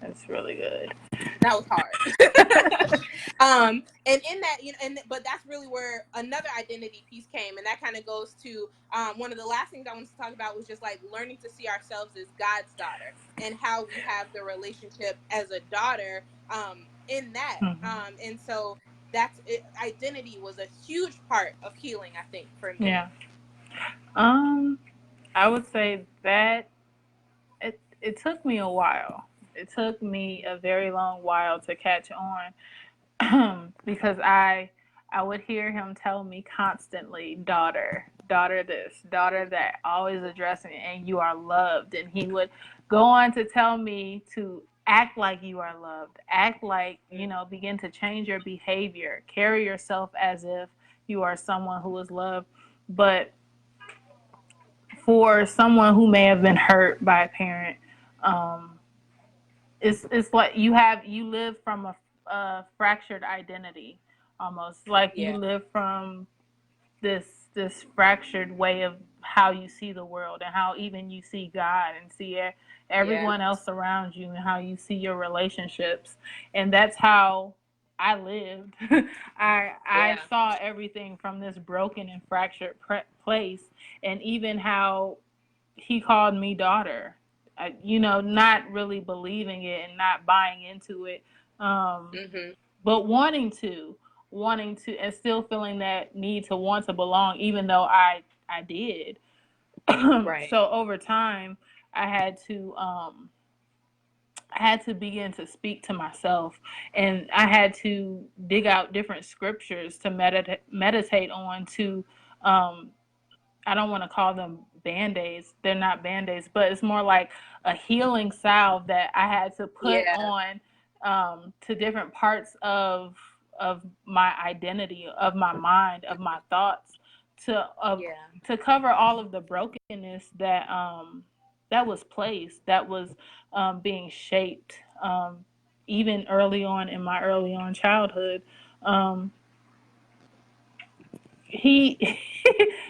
That's really good. That was hard. And in that, but that's really where another identity piece came, and that kind of goes to one of the last things I wanted to talk about was just like learning to see ourselves as God's daughter, and how we have the relationship as a daughter in that. Mm-hmm. And so that's it. Identity was a huge part of healing, I think, for me. Yeah. I would say that it took me a while. It took me a very long while to catch on, because I would hear him tell me constantly, daughter this, daughter that, always addressing me, and you are loved. And he would go on to tell me to act like you are loved, act like, begin to change your behavior, carry yourself as if you are someone who is loved. But for someone who may have been hurt by a parent, it's like you live from a fractured identity, almost like you live from this fractured way of how you see the world, and how even you see God, and see everyone else around you, and how you see your relationships. And that's how I lived. I saw everything from this broken and fractured place, and even how he called me daughter, not really believing it and not buying into it, but wanting to, and still feeling that need to want to belong, even though I did. Right. So over time, I had to I had to begin to speak to myself, and I had to dig out different scriptures to meditate on to um, I don't want to call them band-aids. They're not band-aids, but it's more like a healing salve that I had to put Yeah. on to different parts of my identity, of my mind, of my thoughts, to uh, Yeah. to cover all of the brokenness that was placed, that was being shaped, even early on in my early on childhood. Um, he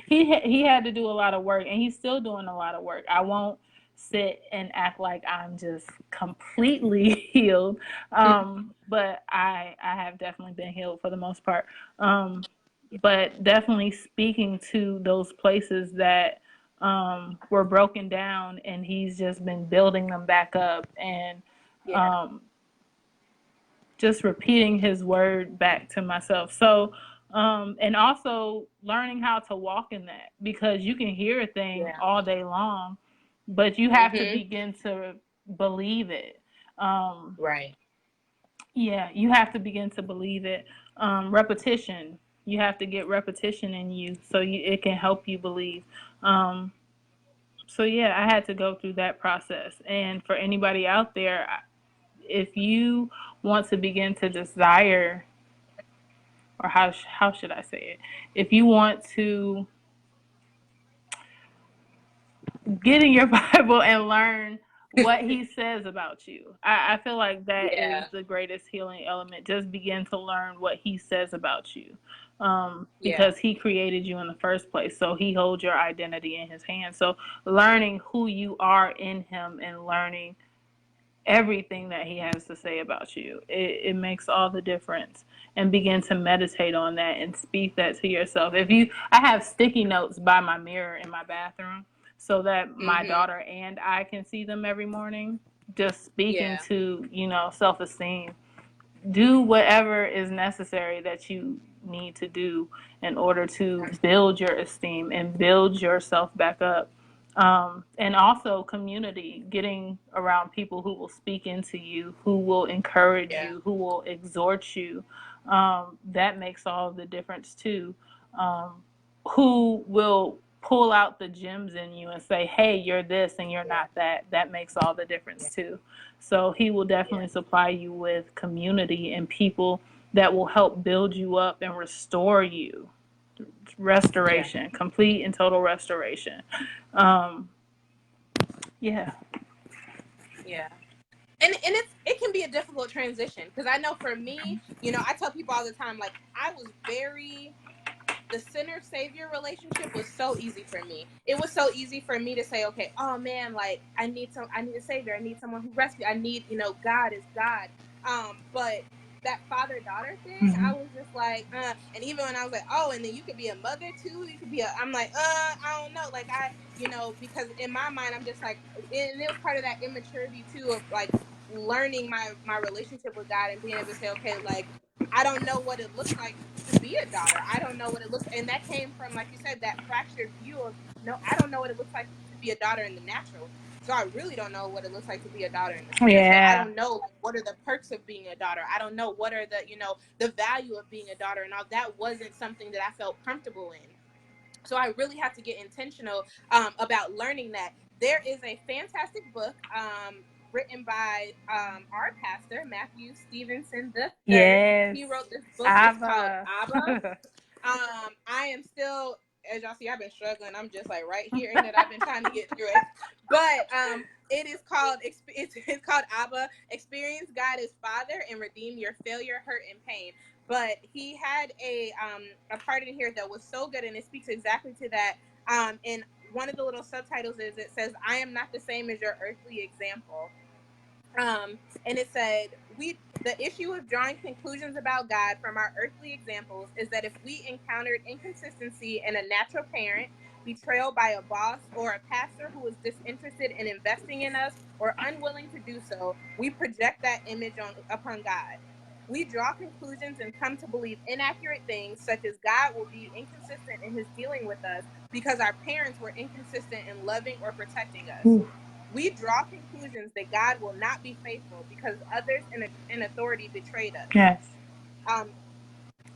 he had to do a lot of work, and he's still doing a lot of work. I won't sit and act like I'm just completely healed, but I have definitely been healed for the most part. But definitely speaking to those places that were broken down, and he's just been building them back up, and Yeah. um, just repeating his word back to myself. So, and also learning how to walk in that, because you can hear a thing Yeah. all day long, but you have to Mhm. begin to believe it. Um, Right. yeah, you have to begin to believe it. Repetition. You have to get repetition in you so it can help you believe. Um, so yeah, I had to go through that process. And for anybody out there, if you want to begin to desire, or how should I say it? If you want to get in your Bible and learn what he says about you, I feel like that is Yeah. the greatest healing element. Just begin to learn what he says about you. Yeah. Because he created you in the first place. So he holds your identity in his hands. So learning who you are in him and learning everything that he has to say about you, it makes all the difference. And begin to meditate on that and speak that to yourself. I have sticky notes by my mirror in my bathroom so that my Mhm. daughter and I can see them every morning, just speaking Yeah. to, self-esteem. Do whatever is necessary that you need to do in order to build your esteem and build yourself back up. And also community, getting around people who will speak into you, who will encourage Yeah. you, who will exhort you. That makes all the difference too. Um, who will pull out the gems in you and say, hey, you're this and you're Yeah. not that. That makes all the difference too. So he will Yeah. definitely supply you with community and people that will help build you up and restore you. Yeah. Restoration, complete and total restoration. Um, yeah. Yeah. And it can be a difficult transition because I know for me, I tell people all the time, like I was very the sinner savior relationship was so easy for me. It was so easy for me to say, okay, oh man, like I need a savior. I need someone who rescues. I need, God is God. But that father daughter thing, I Mm-hmm. was just like, and even when I was like, oh, and then you could be a mother too. You could be I'm like, I don't know. Like because in my mind, I'm just like, and it was part of that immaturity too of like learning my relationship with God and being able to say, okay, like I don't know what it looks like to be a daughter. I don't know what it looks, and that came from, like you said, that fractured view of no, I don't know what it looks like to be a daughter in the natural. So I really don't know what it looks like to be a daughter in the spiritual. I Yeah. don't know like, what are the perks of being a daughter. I don't know what are the value of being a daughter, and all that wasn't something that I felt comfortable in. So I really have to get intentional about learning that. There is a fantastic book written by our pastor, Matthew Stevenson the third. Yes. He wrote this book. It's called Abba. Abba. I am still, as y'all see, I've been struggling. I'm just like right here in it. I've been trying to get through it, but it is called it's called Abba. Experience God as Father and redeem your failure, hurt, and pain. But he had a part in here that was so good, and it speaks exactly to that. And one of the little subtitles is it says, "I am not the same as your earthly example." And it said, "We the issue of drawing conclusions about God from our earthly examples is that if we encountered inconsistency in a natural parent, betrayal by a boss, or a pastor who was disinterested in investing in us or unwilling to do so, we project that image upon God. We draw conclusions and come to believe inaccurate things, such as God will be inconsistent in his dealing with us because our parents were inconsistent in loving or protecting us. Ooh. we draw conclusions that God will not be faithful because others in authority betrayed us. Yes. Um,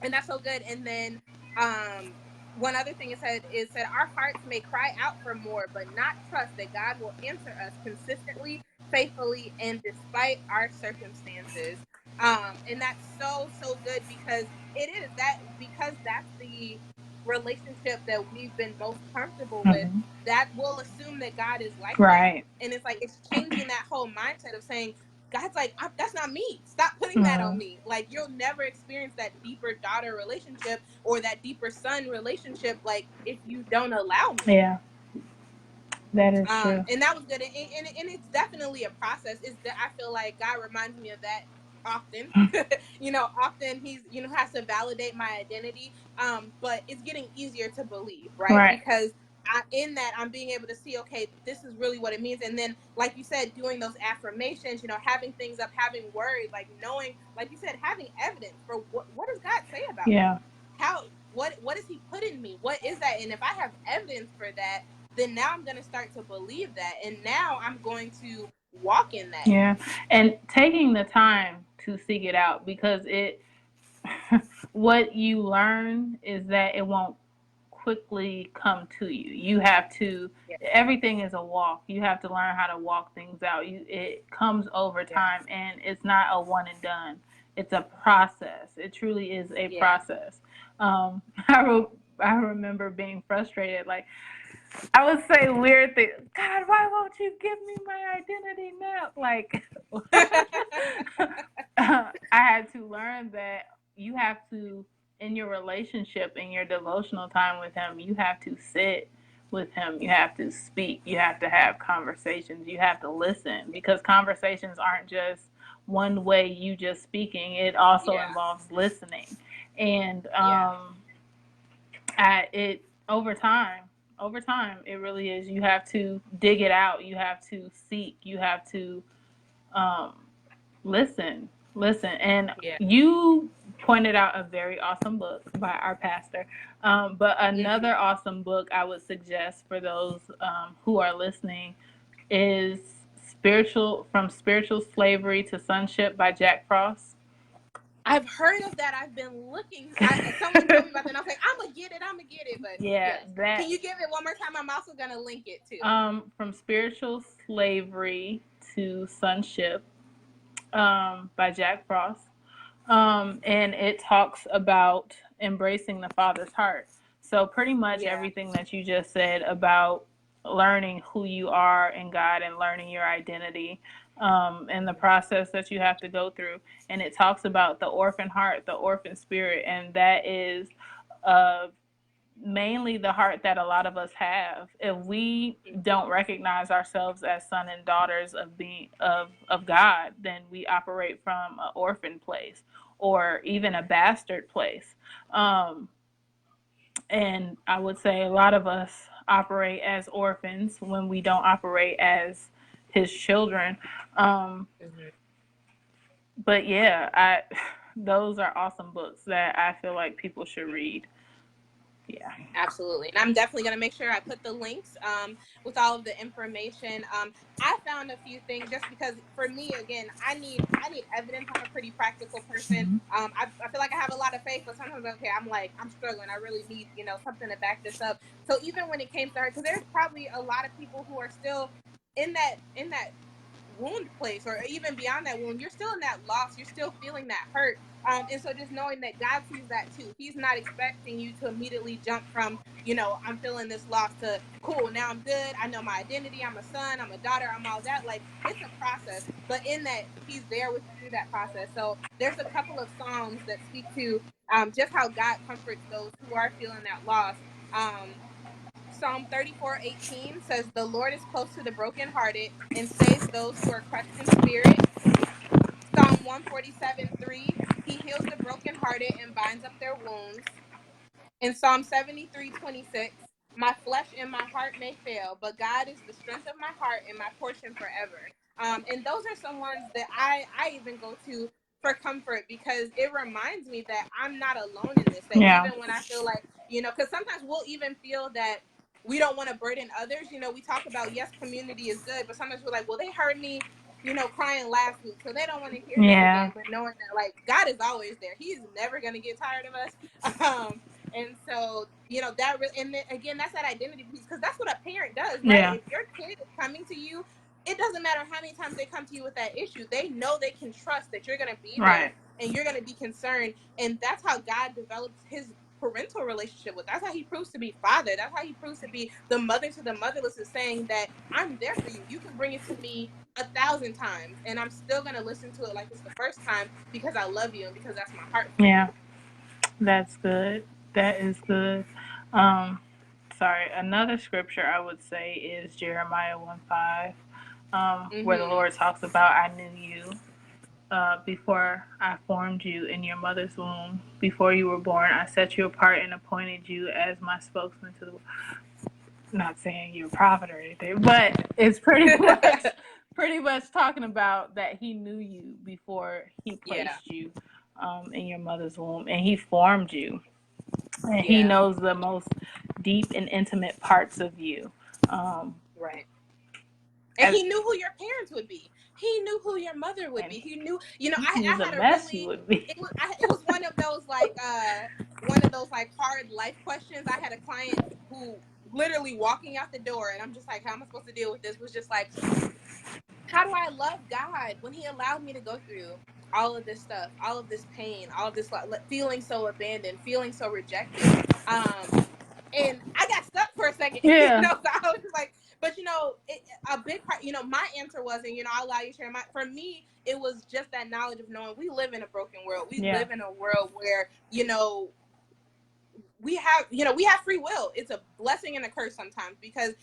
and that's so good. And then one other thing it said our hearts may cry out for more, but not trust that God will answer us consistently, faithfully, and despite our circumstances. And that's so good because it is that because that's the relationship that we've been most comfortable with, Mm-hmm. that will assume that God is like that. Right. And it's like it's changing that whole mindset of saying, God's like, that's not me. Stop putting that on Mm-hmm. me. Like, you'll never experience that deeper daughter relationship or that deeper son relationship, like, if you don't allow me. Yeah, that is true. And that was good. And it's definitely a process. Is that I feel like God reminds me of that often. Often he's, has to validate my identity. But it's getting easier to believe, right? Right. Because in that I'm being able to see, okay, this is really what it means. And then, like you said, doing those affirmations, having things up, having words, like knowing, like you said, having evidence for what does God say about me? Yeah. What does he put in me? What is that? And if I have evidence for that, then now I'm going to start to believe that. And now I'm going to walk in that. Yeah. And taking the time to seek it out, because what you learn is that it won't quickly come to you. You have to, Yeah. everything is a walk. You have to learn how to walk things out. It comes over time, and it's not a one and done. It's a process. It truly is a process. Um, I, I remember being frustrated. Like, I would say weird things. God, why won't you give me my identity now? Like, I had to learn that you have to, in your relationship, in your devotional time with Him, you have to sit with Him. You have to speak. You have to have conversations. You have to listen, because conversations aren't just one way, you just speaking. It also involves listening. And it over time, it really is. You have to dig it out. You have to seek. You have to um, listen. And you pointed out a very awesome book by our pastor. But another awesome book I would suggest for those who are listening is Spiritual Slavery to Sonship by Jack Frost. I've heard of that. I've been looking. Someone told me about that, and I was like, I'm gonna get it. But yes. Can you give it one more time? I'm also gonna link it too. From Spiritual Slavery to Sonship, by Jack Frost. And it talks about embracing the Father's heart. So pretty much everything that you just said about learning who you are in God and learning your identity, and the process that you have to go through. And it talks about the orphan heart, the orphan spirit, and that is mainly the heart that a lot of us have. If we don't recognize ourselves as sons and daughters of God, then we operate from an orphan place or even a bastard place. And I would say a lot of us operate as orphans when we don't operate as His children. But yeah, those are awesome books that I feel like people should read. Yeah, absolutely. And I'm definitely going to make sure I put the links with all of the information. I found a few things just because for me, again, I need evidence. I'm a pretty practical person. I feel like I have a lot of faith, but sometimes, okay, I'm struggling. I really need, something to back this up. So even when it came to her, because there's probably a lot of people who are still in that wound place, or even beyond that wound, you're still in that loss, you're still feeling that hurt. And so just knowing that God sees that too. He's not expecting you to immediately jump from, I'm feeling this loss to, cool, now I'm good, I know my identity, I'm a son, I'm a daughter, I'm all that. Like, it's a process, but in that He's there with you through that process. So there's a couple of Psalms that speak to just how God comforts those who are feeling that loss. Psalm 34:18 says, "The Lord is close to the brokenhearted and saves those who are crushed in spirit." Psalm 147:3, He heals the brokenhearted and binds up their wounds. In Psalm 73:26, "My flesh and my heart may fail, but God is the strength of my heart and my portion forever." And those are some ones that I even go to for comfort, because it reminds me that I'm not alone in this. That even when I feel like, because sometimes we'll even feel that we don't want to burden others. We talk about, yes, community is good, but sometimes we're like, well, they heard me, crying last week, so they don't want to hear this Yeah. again. But knowing that, like, God is always there. He is never going to get tired of us. And so, that really, and then, again, that's that identity piece, because that's what a parent does, right? Yeah. If your kid is coming to you, it doesn't matter how many times they come to you with that issue. They know they can trust that you're going to be there Right. and you're going to be concerned. And that's how God develops his parental relationship with. That's how he proves to be father. That's how he proves to be the mother to the motherless, is saying that I'm there for you. You can bring it to me 1,000 times and I'm still going to listen to it like it's the first time, because I love you and because that's my heart for Yeah. you. That's good. That is good. Um, Sorry. Another scripture I would say is Jeremiah 1:5, where the Mm-hmm. Lord talks about, I knew you before I formed you in your mother's womb. Before you were born, I set you apart and appointed you as my spokesman to the world. Not saying you're a prophet or anything, but it's pretty much talking about that he knew you before he Yeah. placed you in your mother's womb, and he formed you, and he Yeah. knows the most deep and intimate parts of you. Right. And As, he knew who your parents would be. He knew who your mother would and be. He knew, he knew I the had a mess you really, would be. it was one of those like hard life questions. I had a client who literally walking out the door, and I'm just like, how am I supposed to deal with this? Was just like, how do I love God when he allowed me to go through all of this stuff, all of this pain, all of this, like, feeling so abandoned, feeling so rejected. And I got stuck for a second, Yeah, so I was just like, but a big part, my answer was, and I'll allow you to share for me, it was just that knowledge of knowing we live in a broken world. We yeah, live in a world where, we have free will. It's a blessing and a curse sometimes, because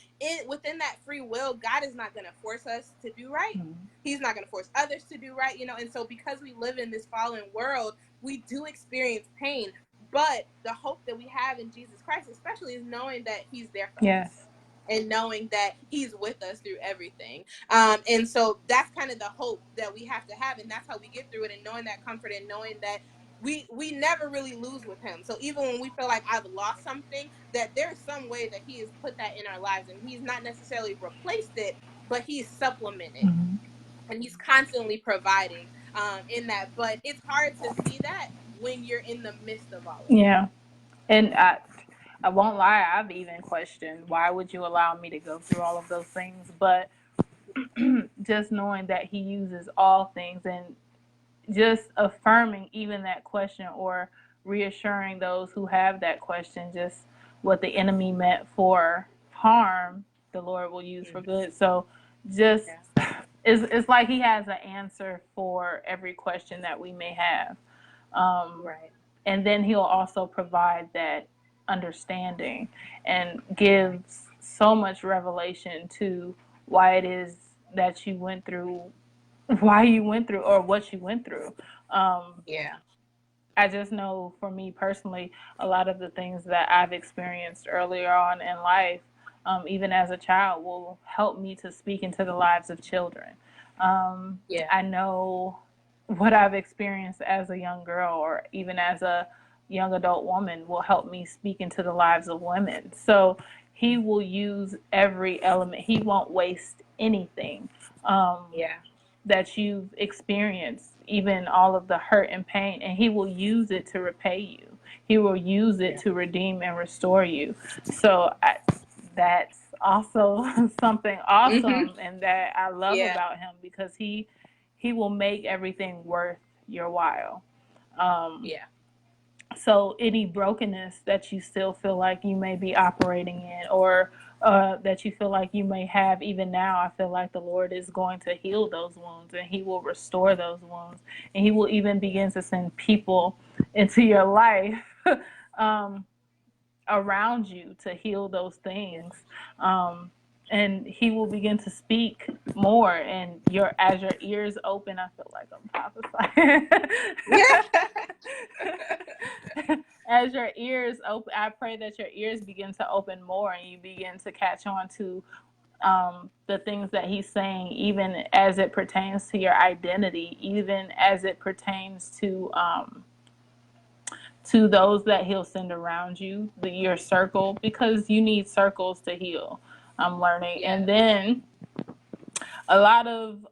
within that free will, God is not going to force us to do right. mm-hmm. He's not going to force others to do right, and so because we live in this fallen world, we do experience pain. But the hope that we have in Jesus Christ, especially, is knowing that he's there for us Yes, and knowing that he's with us through everything. And so that's kind of the hope that we have to have, and that's how we get through it, and knowing that comfort, and knowing that we never really lose with him. So even when we feel like I've lost something, that there's some way that he has put that in our lives, and he's not necessarily replaced it, but he's supplemented, mm-hmm. and he's constantly providing in that. But it's hard to see that when you're in the midst of all of it. Yeah, and I won't lie, I've even questioned, why would you allow me to go through all of those things? But just knowing that he uses all things, and just affirming even that question, or reassuring those who have that question, just what the enemy meant for harm, the Lord will use for Mm-hmm. good. So just, Yeah. it's like he has an answer for every question that we may have. Um, Right. and then he'll also provide that understanding, and gives so much revelation to why it is that you went through, why you went through, or what you went through. um, Yeah. I just know, for me personally, a lot of the things that I've experienced earlier on in life, even as a child, will help me to speak into the lives of children. Yeah. I know what I've experienced as a young girl, or even as a young adult woman, will help me speak into the lives of women. So he will use every element, he won't waste anything. Um, Yeah. that you've experienced, even all of the hurt and pain, and he will use it to repay you. He will use it Yeah. to redeem and restore you. So that's also something Mm-hmm. awesome, and that I love Yeah. about him, because he will make everything worth your while. Um, Yeah. so any brokenness that you still feel like you may be operating in, or that you feel like you may have even now, I feel like the Lord is going to heal those wounds, and he will restore those wounds, and he will even begin to send people into your life um, around you to heal those Yeah. things. And he will begin to speak more, and as your ears open, I feel like I'm prophesying. Yeah. As your ears open, I pray that your ears begin to open more, and you begin to catch on to the things that he's saying, even as it pertains to your identity, even as it pertains to those that he'll send around you, your circle, because you need circles to heal. I'm learning. Yes. And then a lot of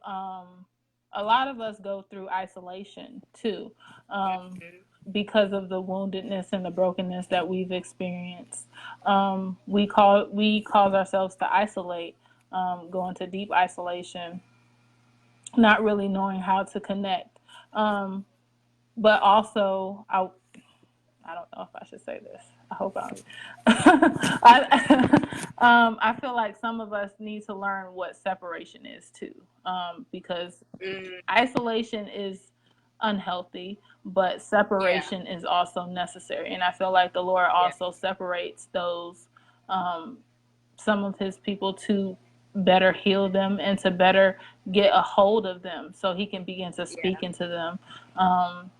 us go through isolation too, Mm-hmm. because of the woundedness and the brokenness that we've experienced. We cause ourselves to isolate, go into deep isolation, not really knowing how to connect. But also, I don't know if I should say this. I hope I I feel like some of us need to learn what separation is too, because Mm, isolation is unhealthy, but yeah. separation is also necessary. And I feel like the Lord Yeah. also separates those, some of his people, to better heal them and to better get a hold of them so he can begin to speak Yeah. into them. Um,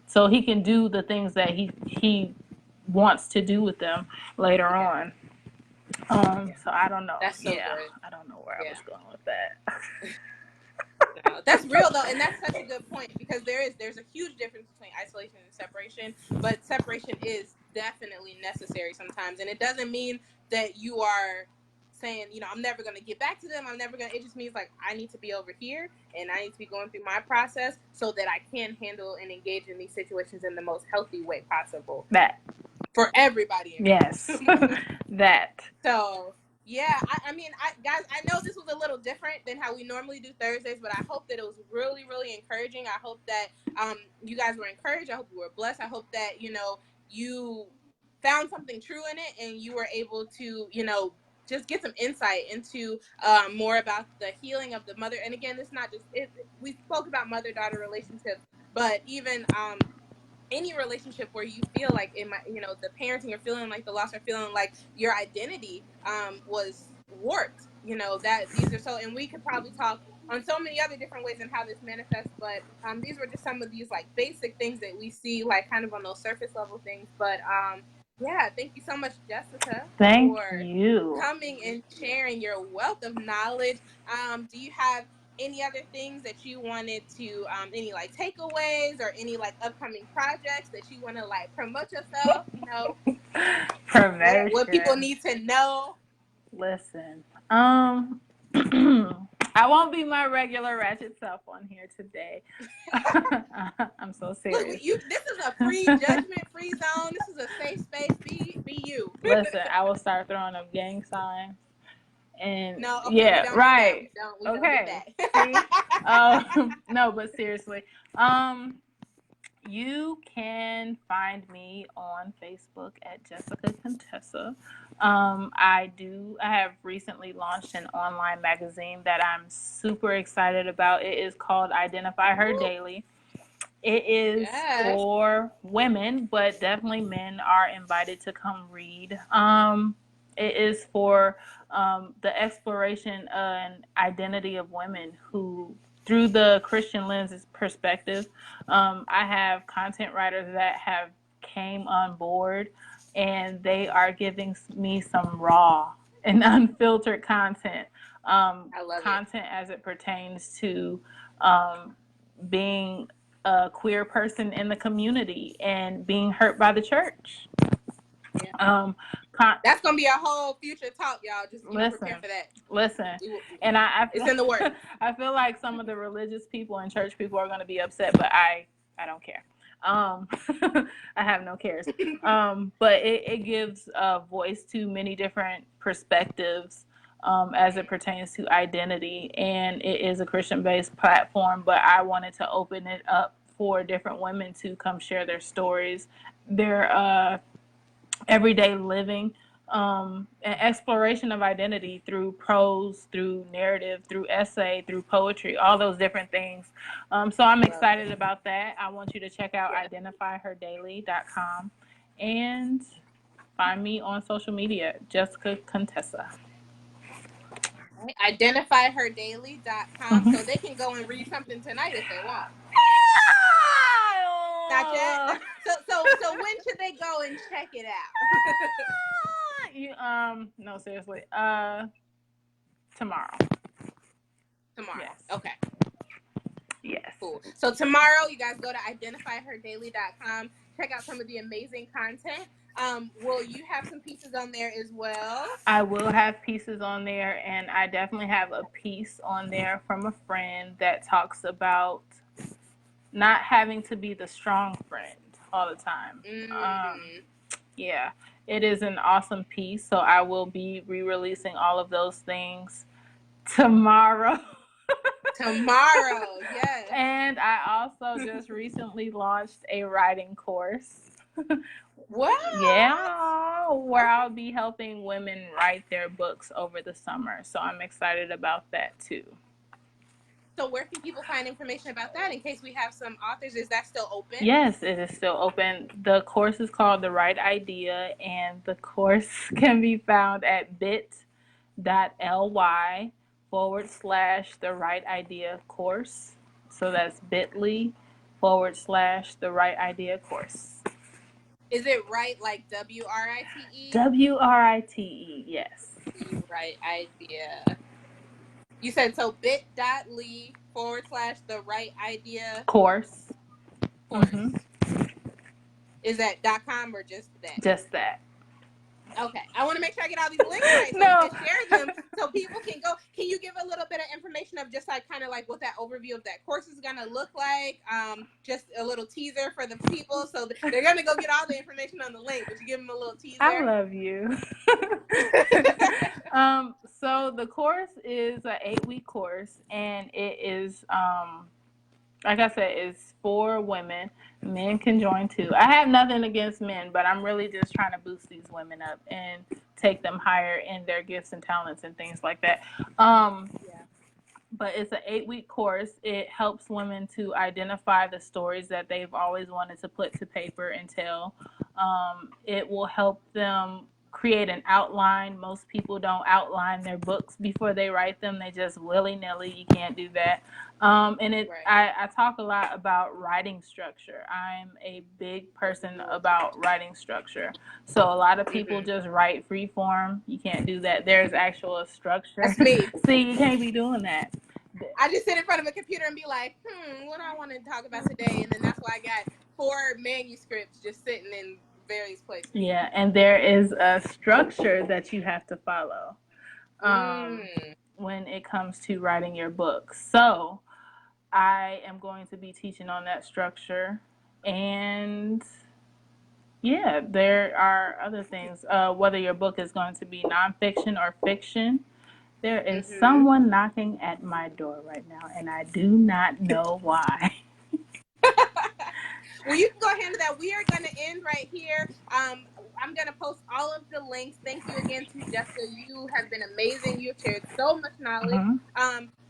so he can do the things that he wants to do with them later Yeah. on. Yeah. So I don't know. That's so Yeah, good. I don't know where I Yeah. was going with that. No, that's real though, and that's such a good point because there's a huge difference between isolation and separation, but separation is definitely necessary sometimes, and it doesn't mean that you are saying, I'm never going to get back to them. I'm never going to. It just means like I need to be over here and I need to be going through my process so that I can handle and engage in these situations in the most healthy way possible That. for everybody Yes. involved. That. So yeah, I mean, guys, I know this was a little different than how we normally do Thursdays, but I hope that it was really, really encouraging. I hope that you guys were encouraged. I hope you were blessed. I hope that you found something true in it, and you were able to just get some insight into more about the healing of the mother. And again, it's not just we spoke about mother-daughter relationships, but even any relationship where you feel like it might, the parenting or feeling like the loss or feeling like your identity was warped, that these are so, and we could probably talk on so many other different ways and how this manifests, but these were just some of these like basic things that we see like kind of on those surface level things. But yeah, thank you so much, Jessica, Thank for you. coming and sharing your wealth of knowledge. Do you have any other things that you wanted to any like takeaways or any like upcoming projects that you want to like promote yourself, what people Promotion. need to know? Listen. I won't be my regular ratchet self on here today. I'm so Look, serious. this is a free judgment free zone. This is a safe space. Be you. Listen, I will start throwing up gang signs. And No, okay, we yeah, don't do that. right. We don't do Okay. See? that. No, but seriously. Um, you can find me on Facebook at Jessica Contessa. I have recently launched an online magazine that I'm super excited about. It is called Identify Her Daily. It is Yes, for women, but definitely men are invited to come read. It is for the exploration and identity of women who, through the Christian lens perspective, I have content writers that have came on board, and they are giving me some raw and unfiltered content, I love it. content as it pertains to um, being a queer person in the community and being hurt by the church. Yeah, Um, con- that's gonna be a whole future talk, y'all. Just prepare listen, for that. listen, We will, and I it's feel, in the work. I feel like some of the religious people and church people are going to be upset, but I don't care. Um, I have no cares. But it gives a voice to many different perspectives, as it pertains to identity, and it is a Christian-based platform. But I wanted to open it up for different women to come share their stories, their everyday living, and exploration of identity through prose, through narrative, through essay, through poetry, all those different things. So I'm I love excited it. about that. I want you to check out Yeah. identifyherdaily.com and find me on social media, Jessica Contessa. Right. Identifyherdaily.com so they can go and read something tonight if they want. Not yet. So when should they go and check it out? No, seriously. Tomorrow. Tomorrow. Yes. Okay. Yes. Cool. So tomorrow, you guys go to identifyherdaily.com. Check out some of the amazing content. Will you have some pieces on there as well? I will have pieces on there, and I definitely have a piece on there from a friend that talks about not having to be the strong friend all the time. Mm. Yeah, it is an awesome piece. So I will be re-releasing all of those things tomorrow. Tomorrow, yes. And I also just recently launched a writing course. What? Yeah, where I'll be helping women write their books over the summer. So I'm excited about that too. So where can people find information about that in case we have some authors? Is that still open? Yes, it is still open. The course is called The Right Idea, and the course can be found at bit.ly/ The Right Idea course. So that's bit.ly/ The Right Idea course. Is it right like WRITE? WRITE, yes. Right idea. You said so bit.ly/ The Right Idea Course. course. Mm-hmm. Is that .com or just that? Just that. Okay, I want to make sure I get all these links right so No. we can share them so people can go. Can you give a little bit of information of just like kind of like what that overview of that course is going to look like? Just a little teaser for the people so they're going to go get all the information on the link, but you give them a little teaser. I love you. So the course is an 8-week course, and it is like I said, it's for women. Men can join too. I have nothing against men, but I'm really just trying to boost these women up and take them higher in their gifts and talents and things like that. Yeah. But it's an 8-week course. It helps women to identify the stories that they've always wanted to put to paper and tell. It will help them create an outline. Most people don't outline their books before they write them. They just willy-nilly. You can't do that. And I talk a lot about writing structure. I'm a big person about writing structure. So a lot of people just write free form. You can't do that. There's actual structure. That's me. See, you can't be doing that. I just sit in front of a computer and be like, what do I want to talk about today? And then that's why I got 4 manuscripts just sitting in various places. Yeah, and there is a structure that you have to follow when it comes to writing your book. So I am going to be teaching on that structure. And yeah, there are other things. Whether your book is going to be nonfiction or fiction, there is someone knocking at my door right now, and I do not know why. Well, you can go ahead and do that. We are going to end right here. I'm going to post all of the links. Thank you again to Jessica. You have been amazing. You have shared so much knowledge.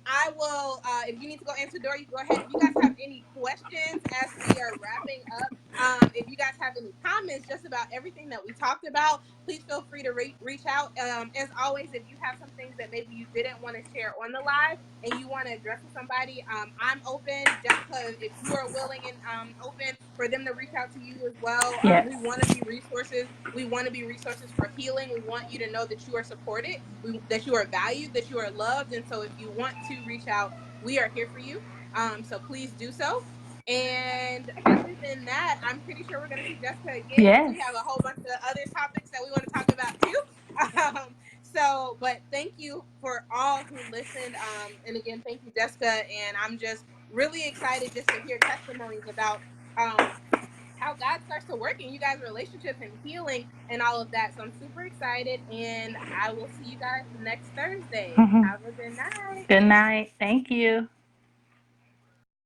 I will, if you need to go answer the door, you go ahead. If you guys have any questions as we are wrapping up, if you guys have any comments just about everything that we talked about, please feel free to reach out. As always, if you have some things that maybe you didn't want to share on the live and you want to address with somebody, I'm open. Jessica, if you are willing and open for them to reach out to you as well. Yes. We want to be resources. We want to be resources for healing. We want you to know that you are supported, that you are valued, that you are loved. And so if you want to reach out, we are here for you. So please do so. And other than that, I'm pretty sure we're going to see Jessica again. Yes. We have a whole bunch of other topics that we want to talk about too. But thank you for all who listened. And again, thank you, Jessica. And I'm just really excited just to hear testimonies about how God starts to work in you guys' relationships and healing and all of that. So I'm super excited, and I will see you guys next Thursday. Have a good night. Good night. Thank you.